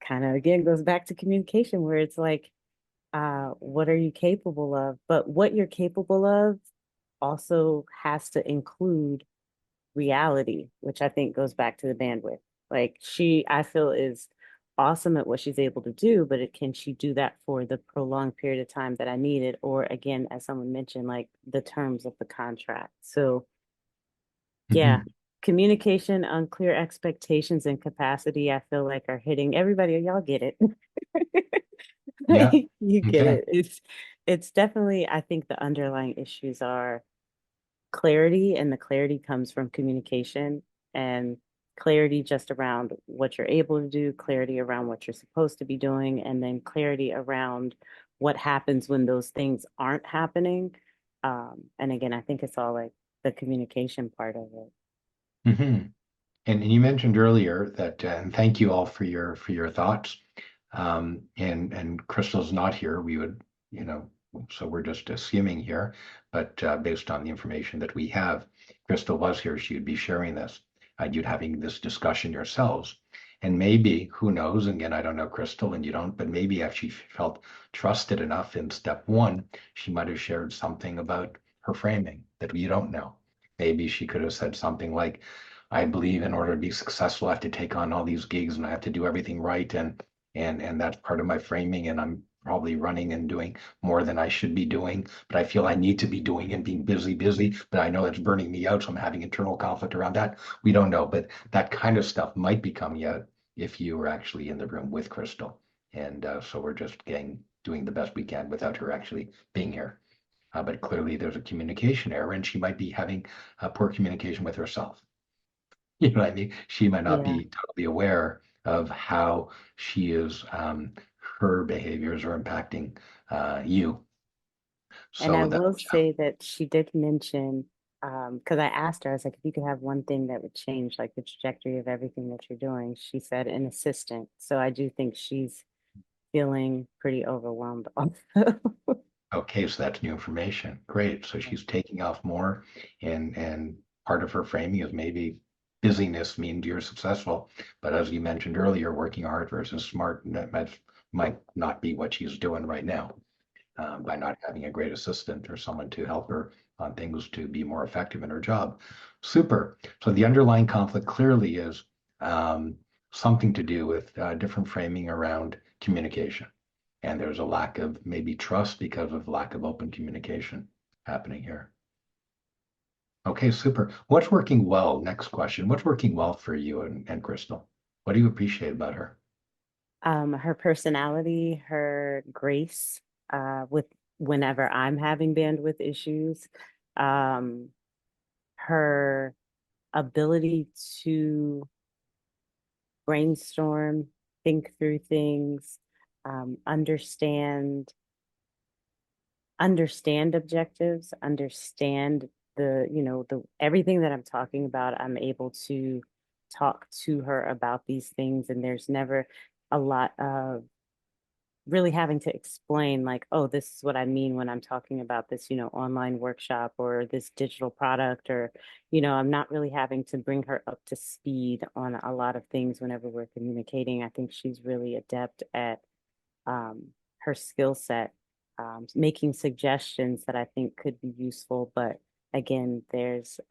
[SPEAKER 13] of again goes back to communication, where it's like, what are you capable of? But what you're capable of also has to include reality, which I think goes back to the bandwidth. Like I feel is awesome at what she's able to do, but can she do that for the prolonged period of time that I needed? Or again, as someone mentioned, like the terms of the contract. So yeah, communication, unclear expectations, and capacity, I feel like are hitting everybody. Y'all get it.
[SPEAKER 3] Yeah.
[SPEAKER 13] You get
[SPEAKER 3] Okay.
[SPEAKER 13] it. It's definitely, I think the underlying issues are clarity, and the clarity comes from communication and clarity just around what you're able to do, clarity around what you're supposed to be doing, and then clarity around what happens when those things aren't happening. And again, I think it's all like the communication part of it.
[SPEAKER 3] Hmm. And you mentioned earlier that, and thank you all for your thoughts. And Crystal's not here. We would, you know, so we're just skimming here. But based on the information that we have, Crystal was here. She would be sharing this. You'd having this discussion yourselves. And maybe, who knows? Again, I don't know Crystal, and you don't. But maybe if she felt trusted enough in step one, she might have shared something about her framing that we don't know. Maybe she could have said something like, I believe in order to be successful, I have to take on all these gigs and I have to do everything right. And that's part of my framing. And I'm probably running and doing more than I should be doing, but I feel I need to be doing and being busy, but I know it's burning me out. So I'm having internal conflict around that. We don't know, but that kind of stuff might be coming out if you were actually in the room with Crystal. And so we're just doing the best we can without her actually being here. But clearly there's a communication error and she might be having poor communication with herself. You know what I mean? She might not
[SPEAKER 13] Yeah.
[SPEAKER 3] be totally aware of how she is, her behaviors are impacting you.
[SPEAKER 13] And I
[SPEAKER 3] So that,
[SPEAKER 13] will say that she did mention, because I asked her, I was like, if you could have one thing that would change like the trajectory of everything that you're doing, she said an assistant. So I do think she's feeling pretty overwhelmed also.
[SPEAKER 3] okay, so that's new information. Great. So she's taking off more and part of her framing is maybe busyness means you're successful. But as you mentioned earlier, working hard versus smart, and that might not be what she's doing right now. By not having a great assistant or someone to help her on things to be more effective in her job. Super. So the underlying conflict clearly is something to do with different framing around communication. And there's a lack of maybe trust because of lack of open communication happening here. Okay, super. What's working well? Next question. What's working well for you and Crystal? What do you appreciate about her?
[SPEAKER 13] Her personality, her grace, with whenever I'm having bandwidth issues, um, her ability to brainstorm, think through things, understand objectives, understand the everything that I'm talking about. I'm able to talk to her about these things, and there's never a lot of really having to explain like, oh, this is what I mean when I'm talking about this, online workshop or this digital product, or, I'm not really having to bring her up to speed on a lot of things whenever we're communicating. I think she's really adept at her skill set, making suggestions that I think could be useful. But again,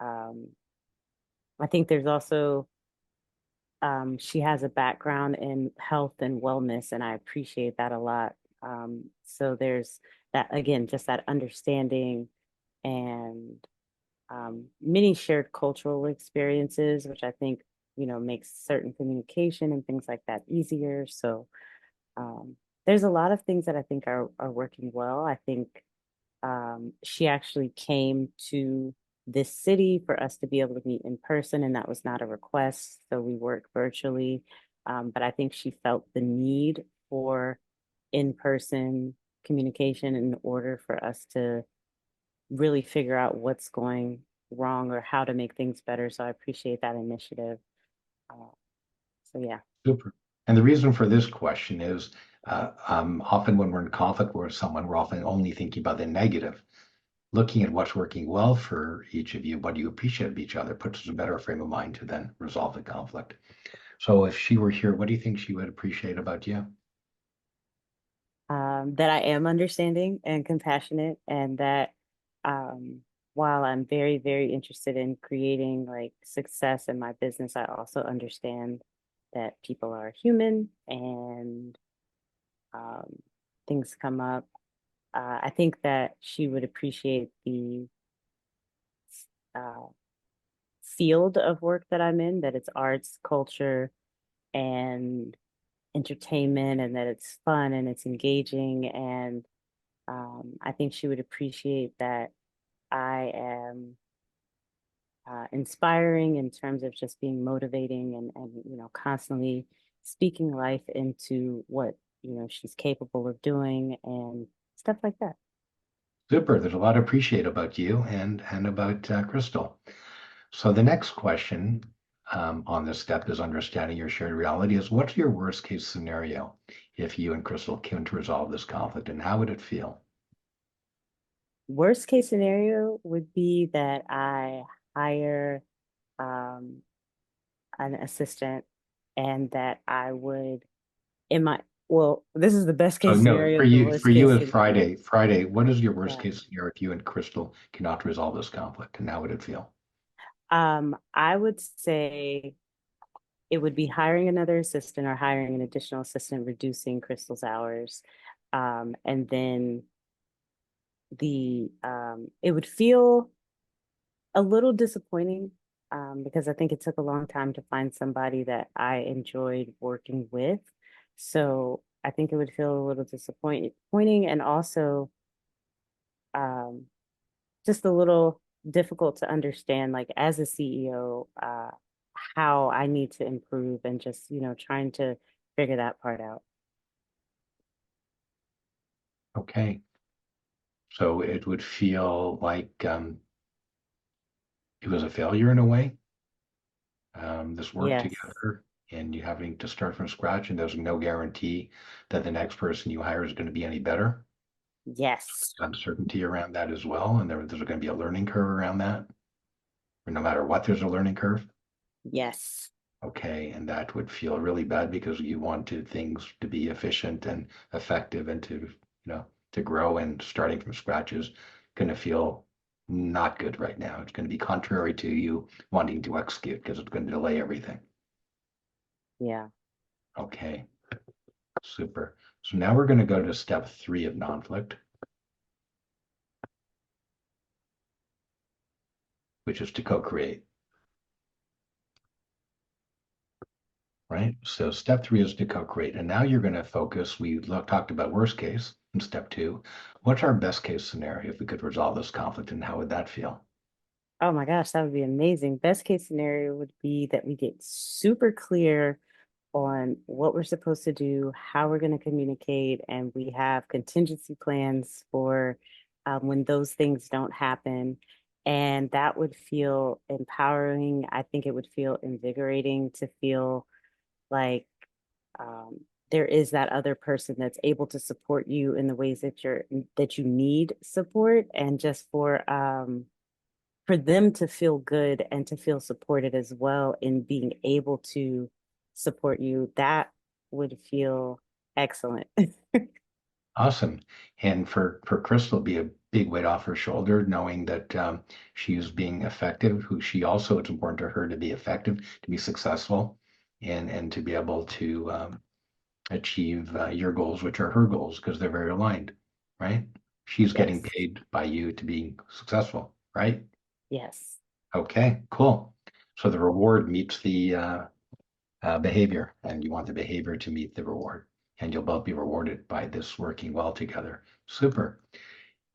[SPEAKER 13] I think there's also, she has a background in health and wellness, and I appreciate that a lot. So there's that, again, just that understanding and many shared cultural experiences, which I think, makes certain communication and things like that easier. So there's a lot of things that I think are working well. I think she actually came to this city for us to be able to meet in person, and that was not a request. So we work virtually. But I think she felt the need for in-person communication in order for us to really figure out what's going wrong or how to make things better. So I appreciate that initiative. So yeah.
[SPEAKER 3] Super. And the reason for this question is often when we're in conflict with someone, we're often only thinking about the negative. Looking at what's working well for each of you, what do you appreciate of each other, puts us in a better frame of mind to then resolve the conflict. So if she were here, what do you think she would appreciate about you?
[SPEAKER 13] That I am understanding and compassionate, and that while I'm very, very interested in creating like success in my business, I also understand that people are human and um, things come up. I think that she would appreciate the uh, field of work that I'm in, that it's arts, culture, and entertainment, and that it's fun and it's engaging. And I think she would appreciate that I am inspiring in terms of just being motivating and constantly speaking life into what she's capable of doing and stuff like that.
[SPEAKER 3] Super. There's a lot to appreciate about you and about Crystal. So the next question on this step is understanding your shared reality is what's your worst case scenario if you and Crystal came to resolve this conflict, and how would it feel?
[SPEAKER 13] Worst case scenario would be that I hire an assistant and that I would this is the best
[SPEAKER 3] Oh
[SPEAKER 13] case
[SPEAKER 3] no,
[SPEAKER 13] scenario,
[SPEAKER 3] for
[SPEAKER 13] the
[SPEAKER 3] you,
[SPEAKER 13] worst
[SPEAKER 3] for you
[SPEAKER 13] case
[SPEAKER 3] at
[SPEAKER 13] scenario.
[SPEAKER 3] Friday, what is your worst
[SPEAKER 13] Yeah.
[SPEAKER 3] case scenario if you and Crystal cannot resolve this conflict, and how would it feel?
[SPEAKER 13] I would say it would be hiring another assistant or hiring an additional assistant, reducing Crystal's hours. And then it would feel a little disappointing because I think it took a long time to find somebody that I enjoyed working with. So I think it would feel a little disappointing and also um, just a little difficult to understand, like as a CEO, how I need to improve and just, trying to figure that part out.
[SPEAKER 3] Okay. So it would feel like it was a failure in a way, this work
[SPEAKER 13] Yes.
[SPEAKER 3] together, and you having to start from scratch, and there's no guarantee that the next person you hire is going to be any better.
[SPEAKER 13] Yes.
[SPEAKER 3] Uncertainty around that as well, and there's going to be a learning curve around that. Or no matter what, there's a learning curve.
[SPEAKER 13] Yes.
[SPEAKER 3] Okay, and that would feel really bad because you wanted things to be efficient and effective and to grow, and starting from scratch is going to feel not good right now. It's going to be contrary to you wanting to execute because it's going to delay everything.
[SPEAKER 13] Yeah.
[SPEAKER 3] Okay, super. So now we're going to go to step 3 of Nonflict, which is to co-create. Right? So step 3 is to co-create. And now you're going to focus. We talked about worst case in step 2. What's our best case scenario if we could resolve this conflict, and how would that feel?
[SPEAKER 13] Oh my gosh, that would be amazing. Best case scenario would be that we get super clear on what we're supposed to do, how we're going to communicate, and we have contingency plans for when those things don't happen. And that would feel empowering. I think it would feel invigorating to feel like there is that other person that's able to support you in the ways that you need support, and just for them to feel good and to feel supported as well in being able to support you, that would feel excellent.
[SPEAKER 3] Awesome. And for Crystal, be a big weight off her shoulder, knowing that she's being effective, it's important to her to be effective, to be successful, and to be able to achieve your goals, which are her goals, because they're very aligned, right? She's getting
[SPEAKER 13] Yes.
[SPEAKER 3] paid by you to be successful, right?
[SPEAKER 13] Yes.
[SPEAKER 3] Okay, cool. So the reward meets the behavior, and you want the behavior to meet the reward, and you'll both be rewarded by this working well together. Super.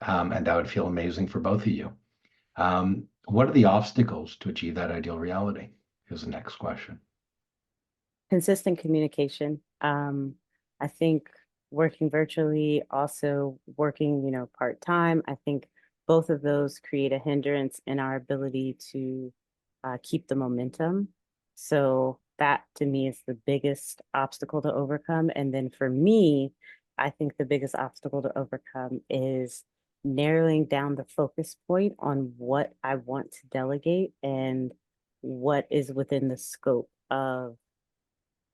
[SPEAKER 3] And that would feel amazing for both of you. What are the obstacles to achieve that ideal reality? Is the next question.
[SPEAKER 13] Consistent communication. I think working virtually, also working, part-time, I think both of those create a hindrance in our ability to keep the momentum. So that to me is the biggest obstacle to overcome. And then for me, I think the biggest obstacle to overcome is narrowing down the focus point on what I want to delegate and what is within the scope of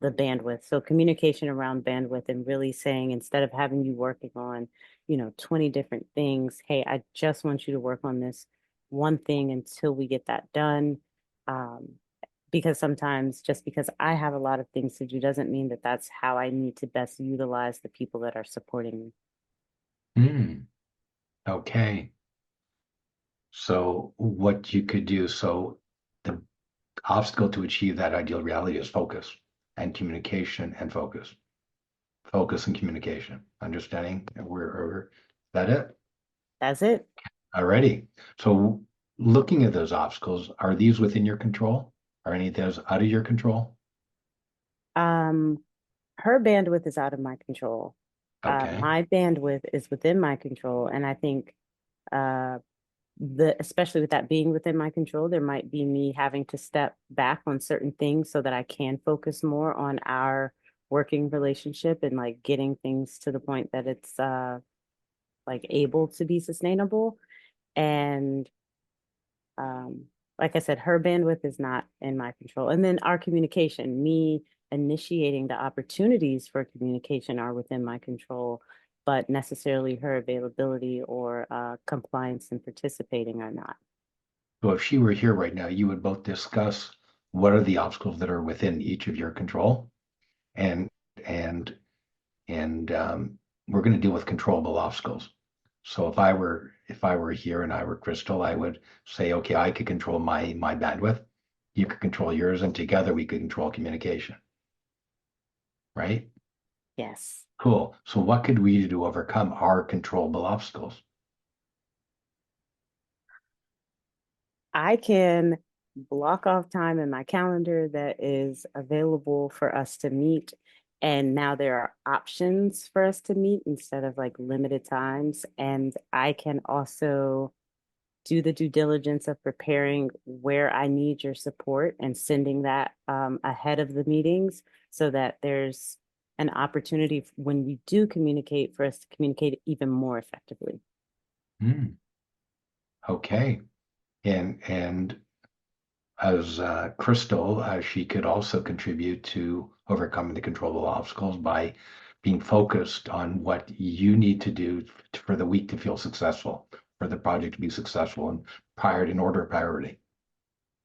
[SPEAKER 13] the bandwidth. So communication around bandwidth, and really saying, instead of having you working on, 20 different things, hey, I just want you to work on this one thing until we get that done. Because sometimes just because I have a lot of things to do doesn't mean that that's how I need to best utilize the people that are supporting me.
[SPEAKER 3] Okay. So what you could do, so the obstacle to achieve that ideal reality is focus and communication and focus. Focus and communication. Understanding is that it?
[SPEAKER 13] That's it.
[SPEAKER 3] Alrighty. So looking at those obstacles, are these within your control? Are any of those out of your control?
[SPEAKER 13] Her bandwidth is out of my control.
[SPEAKER 3] Okay.
[SPEAKER 13] My bandwidth is within my control, and I think especially with that being within my control, there might be me having to step back on certain things so that I can focus more on our working relationship and like getting things to the point that it's like able to be sustainable. And like I said, her bandwidth is not in my control. And then our communication, me initiating the opportunities for communication are within my control, but necessarily her availability or compliance and participating are not.
[SPEAKER 3] So if she were here right now, you would both discuss what are the obstacles that are within each of your control, and and we're going to deal with controllable obstacles. So if I were here and I were Crystal, I would say, okay, I could control my bandwidth, you could control yours, and together we could control communication. Right?
[SPEAKER 13] Yes.
[SPEAKER 3] Cool. So what could we do to overcome our controllable obstacles?
[SPEAKER 13] I can block off time in my calendar that is available for us to meet. And now there are options for us to meet instead of like limited times. And I can also do the due diligence of preparing where I need your support and sending that ahead of the meetings so that there's an opportunity when we do communicate for us to communicate even more effectively.
[SPEAKER 3] Okay. And as Crystal, she could also contribute to overcoming the controllable obstacles by being focused on what you need to do for the week to feel successful, for the project to be successful, and priority in order of priority.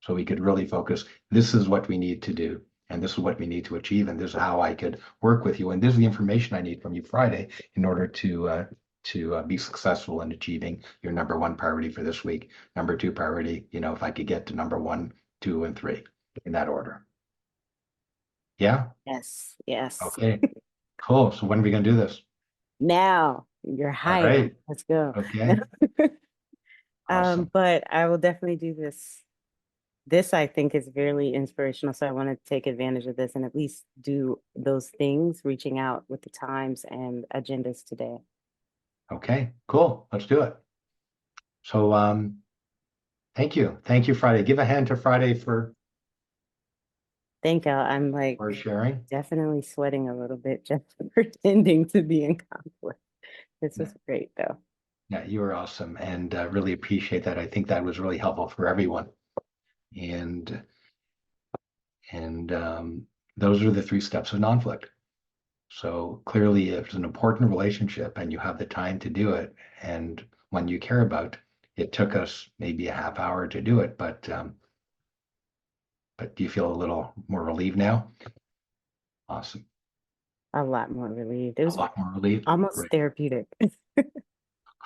[SPEAKER 3] So we could really focus, this is what we need to do, and this is what we need to achieve, and this is how I could work with you, and this is the information I need from you Friday in order to be successful in achieving your number one priority for this week. Number two priority, if I could get to number 1, 2, and 3 in that order. Yeah?
[SPEAKER 13] Yes, yes.
[SPEAKER 3] Okay, cool. So when are we going to do this?
[SPEAKER 13] Now you're hired.
[SPEAKER 3] right.
[SPEAKER 13] Let's go.
[SPEAKER 3] Okay. Awesome.
[SPEAKER 13] But I will definitely do this. This I think is really inspirational. So I want to take advantage of this and at least do those things, reaching out with the times and agendas today.
[SPEAKER 3] Okay, cool. Let's do it. So thank you. Thank you, Friday. Give a hand to Friday for
[SPEAKER 13] Thank you. I'm like
[SPEAKER 3] sharing.
[SPEAKER 13] definitely sweating a little bit just pretending to be in conflict. This was great though.
[SPEAKER 3] Yeah, you were awesome, and really appreciate that. I think that was really helpful for everyone. And those are the 3 steps of Nonflict. So clearly, if it's an important relationship and you have the time to do it, and one you care about, it took us maybe a half hour to do it, but do you feel a little more relieved now? Awesome.
[SPEAKER 13] A lot more relieved. It was
[SPEAKER 3] a lot more relieved.
[SPEAKER 13] almost
[SPEAKER 3] Great.
[SPEAKER 13] therapeutic.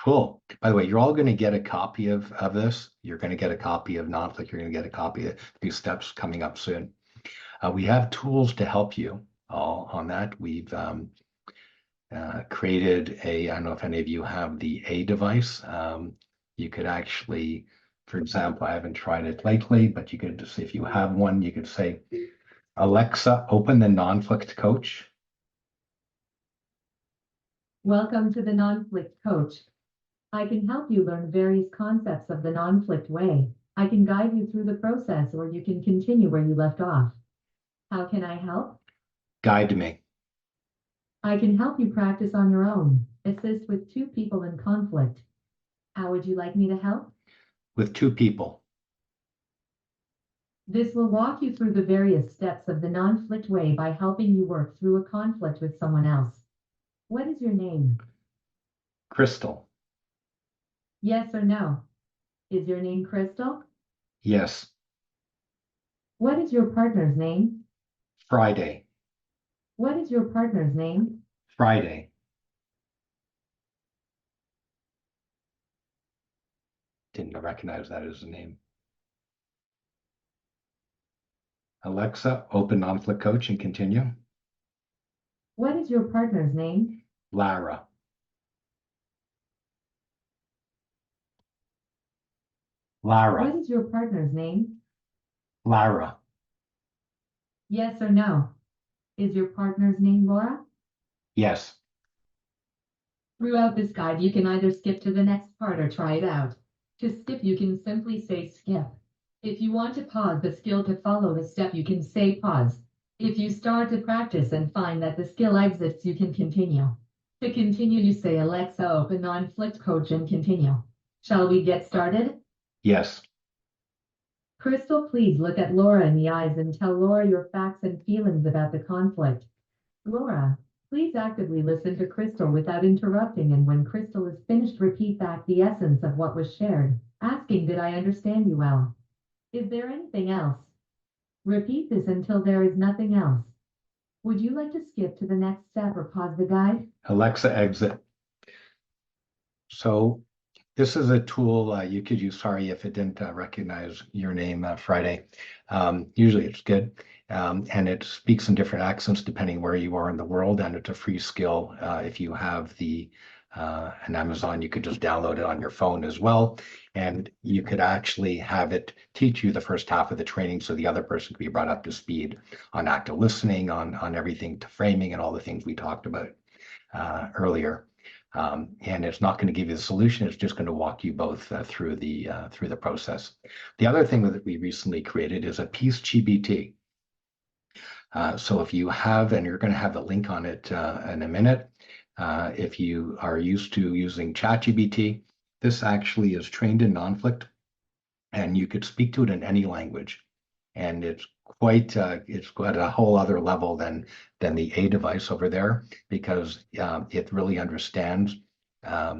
[SPEAKER 3] Cool. By the way, you're all going to get a copy of this. You're going to get a copy of Nonflict. You're going to get a copy of these steps coming up soon. We have tools to help you all on that. We've created I don't know if any of you have the A device. You could actually, for example, I haven't tried it lately, but you could just, if you have one, you could say, Alexa, open the Nonflict Coach.
[SPEAKER 15] Welcome to the Nonflict Coach. I can help you learn various concepts of the Nonflict way. I can guide you through the process, or you can continue where you left off. How can I help?
[SPEAKER 3] Guide me.
[SPEAKER 15] I can help you practice on your own. Assist with 2 people in conflict. How would you like me to help?
[SPEAKER 3] With 2 people.
[SPEAKER 15] This will walk you through the various steps of the Nonflict way by helping you work through a conflict with someone else. What is your name?
[SPEAKER 3] Crystal.
[SPEAKER 15] Yes or no? Is your name Crystal?
[SPEAKER 3] Yes.
[SPEAKER 15] What is your partner's name?
[SPEAKER 3] Friday.
[SPEAKER 15] What is your partner's name?
[SPEAKER 3] Friday. Didn't recognize that as a name. Alexa, open Nonflict Coach and continue.
[SPEAKER 15] What is your partner's name?
[SPEAKER 3] Lara.
[SPEAKER 15] What
[SPEAKER 3] Lara.
[SPEAKER 15] is your partner's name?
[SPEAKER 3] Lara.
[SPEAKER 15] Yes or no? Is your partner's name Laura?
[SPEAKER 3] Yes.
[SPEAKER 15] Throughout this guide, you can either skip to the next part or try it out. To skip, you can simply say skip. If you want to pause the skill to follow the step, you can say pause. If you start to practice and find that the skill exits, you can continue. To continue, you say Alexa, open Nonflict Coach and continue. Shall we get started?
[SPEAKER 3] Yes.
[SPEAKER 15] Crystal, please look at Laura in the eyes and tell Laura your facts and feelings about the conflict. Laura, please actively listen to Crystal without interrupting, and when Crystal is finished, repeat back the essence of what was shared, asking, did I understand you well? Is there anything else? Repeat this until there is nothing else. Would you like to skip to the next step or pause the guide?
[SPEAKER 3] Alexa, exit. So this is a tool you could use. Sorry if it didn't recognize your name, Friday. Usually it's good. And it speaks in different accents depending where you are in the world. And it's a free skill. If you have an Amazon, you could just download it on your phone as well. And you could actually have it teach you the first half of the training so the other person can be brought up to speed on active listening, on everything to framing and all the things we talked about earlier. And it's not going to give you the solution. It's just going to walk you both through the process. The other thing that we recently created is a Peace GBT. So if you have, and you're going to have a link on it in a minute, if you are used to using ChatGPT, this actually is trained in Nonflict, and you could speak to it in any language. And it's got a whole other level than the A device over there, because it really understands a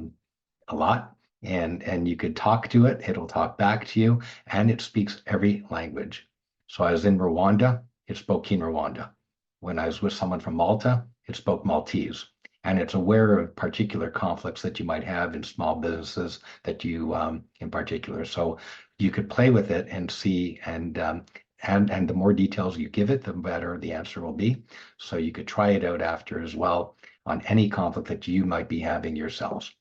[SPEAKER 3] lot, and you could talk to it, it'll talk back to you, and it speaks every language. So I was in Rwanda, it spoke Kinyarwanda. When I was with someone from Malta, it spoke Maltese. And it's aware of particular conflicts that you might have in small businesses that you in particular. So you could play with it and see, and the more details you give it, the better the answer will be. So you could try it out after as well on any conflict that you might be having yourselves.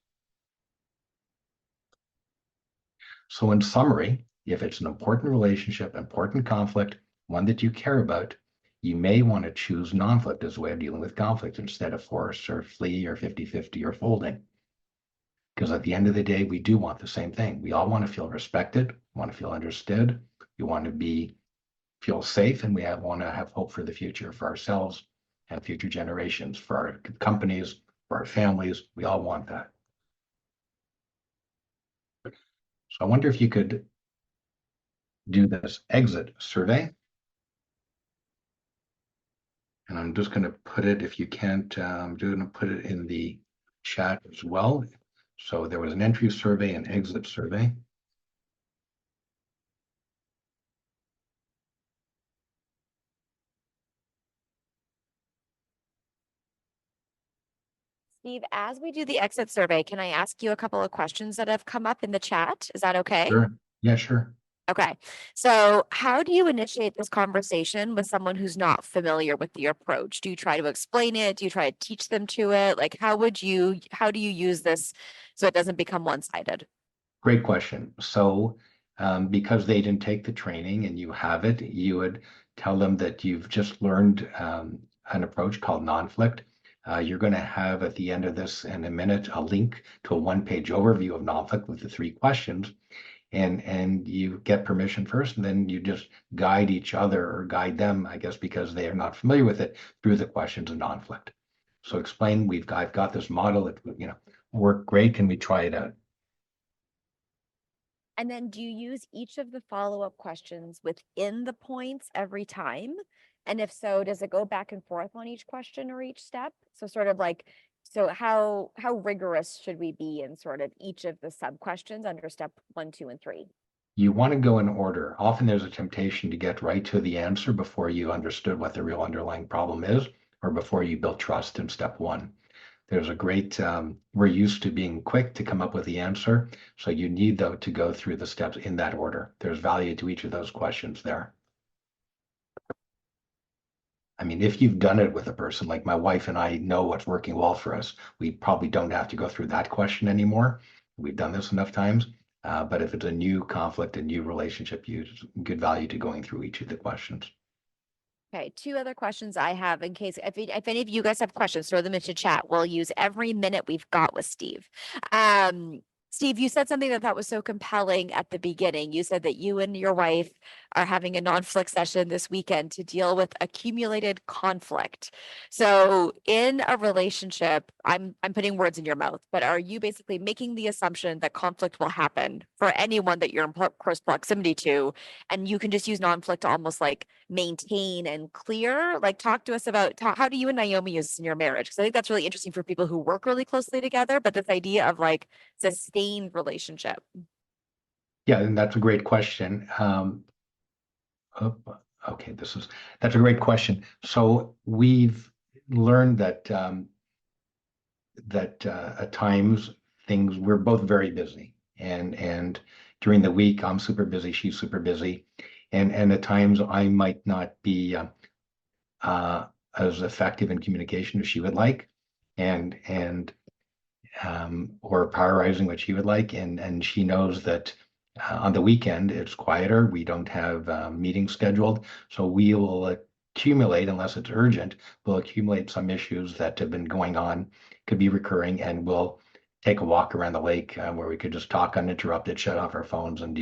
[SPEAKER 3] So in summary, if it's an important relationship, important conflict, one that you care about, you may want to choose Nonflict as a way of dealing with conflict instead of force or flee or 50-50 or folding. Because at the end of the day, we do want the same thing. We all want to feel respected, want to feel understood, we want to feel safe, and we want to have hope for the future for ourselves and future generations, for our companies, for our families. We all want that. So I wonder if you could do this exit survey. And I'm just going to put it, if you can't, I'm going to put it in the chat as well. So there was an entry survey and exit survey.
[SPEAKER 2] Steve, as we do the exit survey, can I ask you a couple of questions that have come up in the chat? Is that okay?
[SPEAKER 3] Sure. Yeah, sure.
[SPEAKER 2] Okay. So how do you initiate this conversation with someone who's not familiar with the approach? Do you try to explain it? Do you try to teach them to it? Like, how do you use this so it doesn't become one-sided?
[SPEAKER 3] Great question. So because they didn't take the training and you have it, you would tell them that you've just learned an approach called Nonflict. You're going to have at the end of this in a minute a link to a one-page overview of Nonflict with the 3 questions. And you get permission first, and then you just guide each other, or guide them, I guess, because they are not familiar with it, through the questions of Nonflict. So explain, I've got this model, it worked great, can we try it out?
[SPEAKER 2] And then do you use each of the follow-up questions within the points every time? And if so, does it go back and forth on each question or each step? So sort of like, so how rigorous should we be in sort of each of the sub questions under step 1, 2, and 3?
[SPEAKER 3] You want to go in order. Often there's a temptation to get right to the answer before you understood what the real underlying problem is, or before you built trust in step 1. There's a great, we're used to being quick to come up with the answer. So you need, though, to go through the steps in that order. There's value to each of those questions there. I mean, if you've done it with a person, like my wife and I know what's working well for us, we probably don't have to go through that question anymore. We've done this enough times. But if it's a new conflict, a new relationship, use good value to going through each of the questions.
[SPEAKER 9] Okay, two other questions I have in case if any of you guys have questions, throw them into chat. We'll use every minute we've got with Steve. Steve, you said something that I thought was so compelling at the beginning. You said that you and your wife are having a non-flict session this weekend to deal with accumulated conflict. So in a relationship, I'm putting words in your mouth, but are you basically making the assumption that conflict will happen for anyone that you're in close proximity to, and you can just use non-flict to almost like maintain and clear? Like, talk to us about how do you and Naomi use this in your marriage? Because I think that's really interesting for people who work really closely together, but this idea of like sustained relationship.
[SPEAKER 3] Yeah, and that's a great question. Okay, that's a great question. So we've learned that at times we're both very busy, and during the week I'm super busy, she's super busy, and at times I might not be as effective in communication as she would like, and or prioritizing what she would like, and she knows that on the weekend it's quieter. We don't have meetings scheduled, so we will accumulate, unless it's urgent, we'll accumulate some issues that have been going on, could be recurring, and we'll take a walk around the lake where we could just talk uninterrupted, shut off our phones, and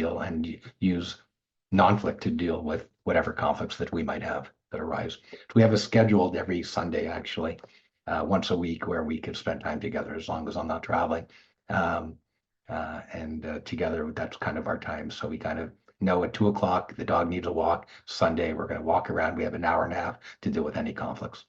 [SPEAKER 3] use non-flict to deal with whatever conflicts that we might have that arise. So we have a scheduled every Sunday, actually, once a week, where we could spend time together as long as I'm not traveling. Together, that's kind of our time. So we kind of know at 2 o'clock, the dog needs a walk. Sunday, we're going to walk around. We have an hour and a half to deal with any conflicts.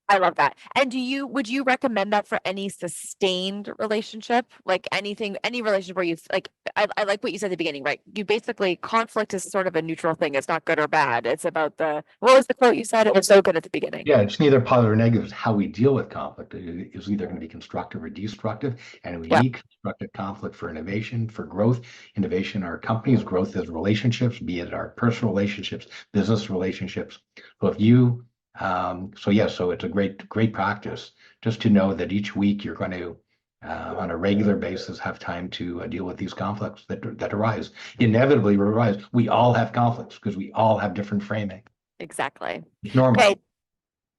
[SPEAKER 9] I love that. And would you recommend that for any sustained relationship? Like any relationship where you like, I like what you said at the beginning, right? You basically, conflict is sort of a neutral thing. It's not good or bad. It's about what was the quote you said? It was so good at the beginning.
[SPEAKER 3] Yeah, it's neither positive or negative. It's how we deal with conflict. It is either going to be constructive or destructive. And we need constructive conflict for innovation, for growth. Innovation in our companies, growth is relationships, be it our personal relationships, business relationships. So so it's a great practice just to know that each week you're going to, on a regular basis, have time to deal with these conflicts that arise. Inevitably arise. We all have conflicts because we all have different framing.
[SPEAKER 9] Exactly.
[SPEAKER 3] It's normal.
[SPEAKER 9] Okay.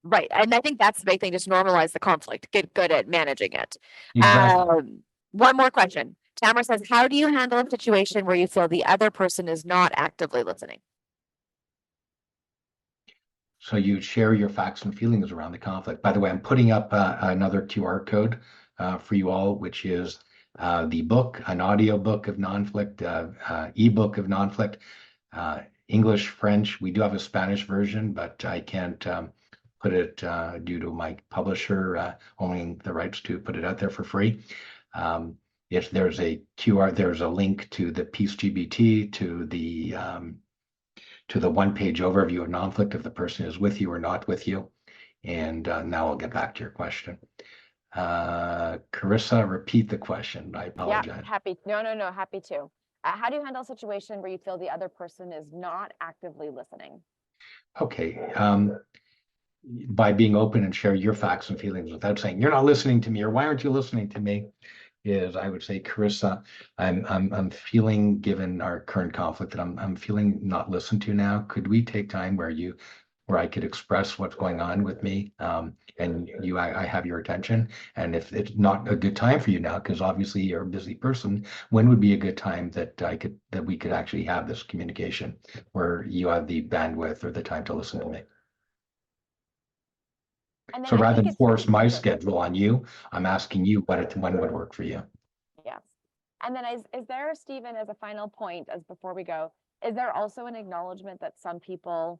[SPEAKER 9] Right. And I think that's the big thing. Just normalize the conflict. Get good at managing it.
[SPEAKER 3] Exactly.
[SPEAKER 9] One more question. Tamara says, how do you handle a situation where you feel the other person is not actively listening?
[SPEAKER 3] So you share your facts and feelings around the conflict. By the way, I'm putting up another QR code for you all, which is the book, an audio book of Nonflict, ebook of Nonflict, English, French. We do have a Spanish version, but I can't put it due to my publisher owning the rights to put it out there for free. If there's a QR, there's a link to the Peace GBT, to the one-page overview of Nonflict if the person is with you or not with you. And now I'll get back to your question. Carissa, repeat the question. I apologize.
[SPEAKER 9] Yeah, happy. No, happy to. How do you handle a situation where you feel the other person is not actively listening?
[SPEAKER 3] Okay. By being open and share your facts and feelings without saying, you're not listening to me, or why aren't you listening to me? Is, I would say, Carissa, I'm feeling, given our current conflict, that I'm feeling not listened to now. Could we take time where I could express what's going on with me, and I have your attention? And if it's not a good time for you now, because obviously you're a busy person, when would be a good time that we could actually have this communication where you have the bandwidth or the time to listen to me? So rather than force my schedule on you, I'm asking you when would work for you.
[SPEAKER 9] Yes. And then is there, Stephen, as a final point, as before we go, is there also an acknowledgement that some people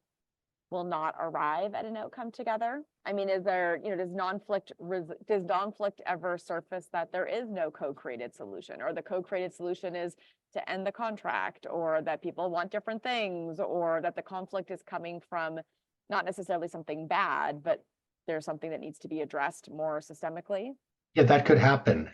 [SPEAKER 9] will not arrive at an outcome together? I mean, is there, does Nonflict ever surface that there is no co-created solution, or the co-created solution is to end the contract, or that people want different things, or that the conflict is coming from not necessarily something bad, but there's something that needs to be addressed more systemically?
[SPEAKER 3] Yeah, that could happen.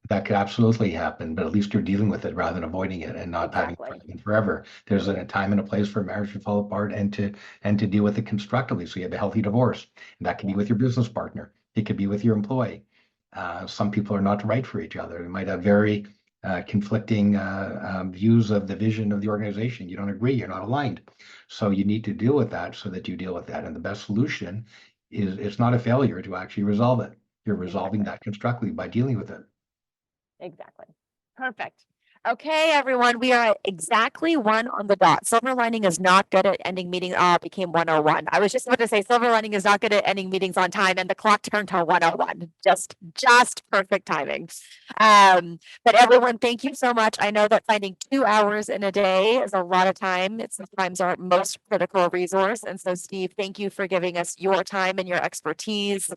[SPEAKER 3] That could absolutely happen, but at least you're dealing with it rather than avoiding it and not having
[SPEAKER 9] Exactly.
[SPEAKER 3] it present forever. There's a time and a place for marriage to fall apart and to deal with it constructively. So you have a healthy divorce. And that can be with your business partner. It could be with your employee. Some people are not right for each other. They might have very conflicting views of the vision of the organization. You don't agree, you're not aligned. So you need to deal with that so that you deal with that. And the best solution is it's not a failure to actually resolve it. You're resolving that constructively by dealing with it.
[SPEAKER 9] Exactly. Perfect. Okay, everyone, we are at exactly 1 on the dot. Silver lining is not good at ending meetings. Oh, it became 1:01. I was just about to say silver lining is not good at ending meetings on time, and the clock turned to 1:01. Just perfect timing. But everyone, thank you so much. I know that finding 2 hours in a day is a lot of time. It's sometimes our most critical resource. And so, Steve, thank you for giving us your time and your expertise.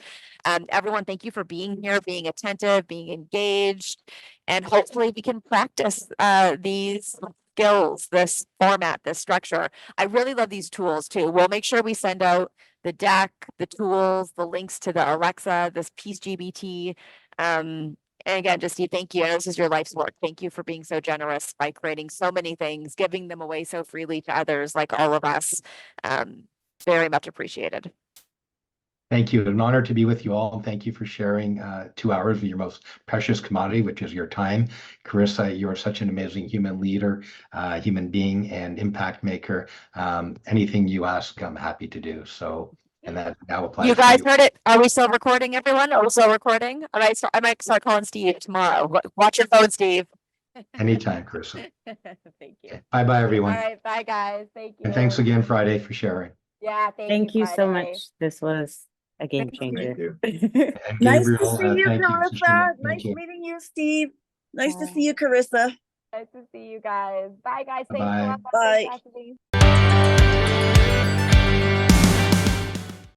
[SPEAKER 9] Everyone, thank you for being here, being attentive, being engaged. And hopefully we can practice these skills, this format, this structure. I really love these tools too. We'll make sure we send out the deck, the tools, the links to the Alexa, this Peace GBT. And again, just Steve, thank you. I know this is your life's work. Thank you for being so generous by creating so many things, giving them away so freely to others like all of us. Very much appreciated.
[SPEAKER 3] Thank you. An honor to be with you all. And thank you for sharing 2 hours of your most precious commodity, which is your time. Carissa, you are such an amazing human leader, human being, and impact maker. Anything you ask, I'm happy to do. So, and that now applies
[SPEAKER 9] You
[SPEAKER 3] to
[SPEAKER 9] guys
[SPEAKER 3] you.
[SPEAKER 9] heard it. Are we still recording, everyone? Are we still recording? I might start calling Steve tomorrow. Watch your phone, Steve.
[SPEAKER 3] Anytime, Carissa.
[SPEAKER 9] Thank you.
[SPEAKER 3] Bye-bye,
[SPEAKER 9] All
[SPEAKER 3] everyone.
[SPEAKER 9] right. Bye, guys. Thank you.
[SPEAKER 3] And thanks again, Friday, for sharing.
[SPEAKER 9] Yeah.
[SPEAKER 13] Thank you so
[SPEAKER 9] Friday.
[SPEAKER 13] much. This was a game changer.
[SPEAKER 3] And
[SPEAKER 16] Nice to
[SPEAKER 3] Gabriel,
[SPEAKER 16] see you,
[SPEAKER 3] thank you,
[SPEAKER 16] Carissa.
[SPEAKER 3] Christina.
[SPEAKER 16] Nice
[SPEAKER 3] Thank you.
[SPEAKER 16] meeting you, Steve. Nice to see you, Carissa.
[SPEAKER 9] Nice to see you guys. Bye, guys. Thanks a
[SPEAKER 3] Bye-bye.
[SPEAKER 9] lot.
[SPEAKER 16] Bye.
[SPEAKER 9] Thanks, Cassidy.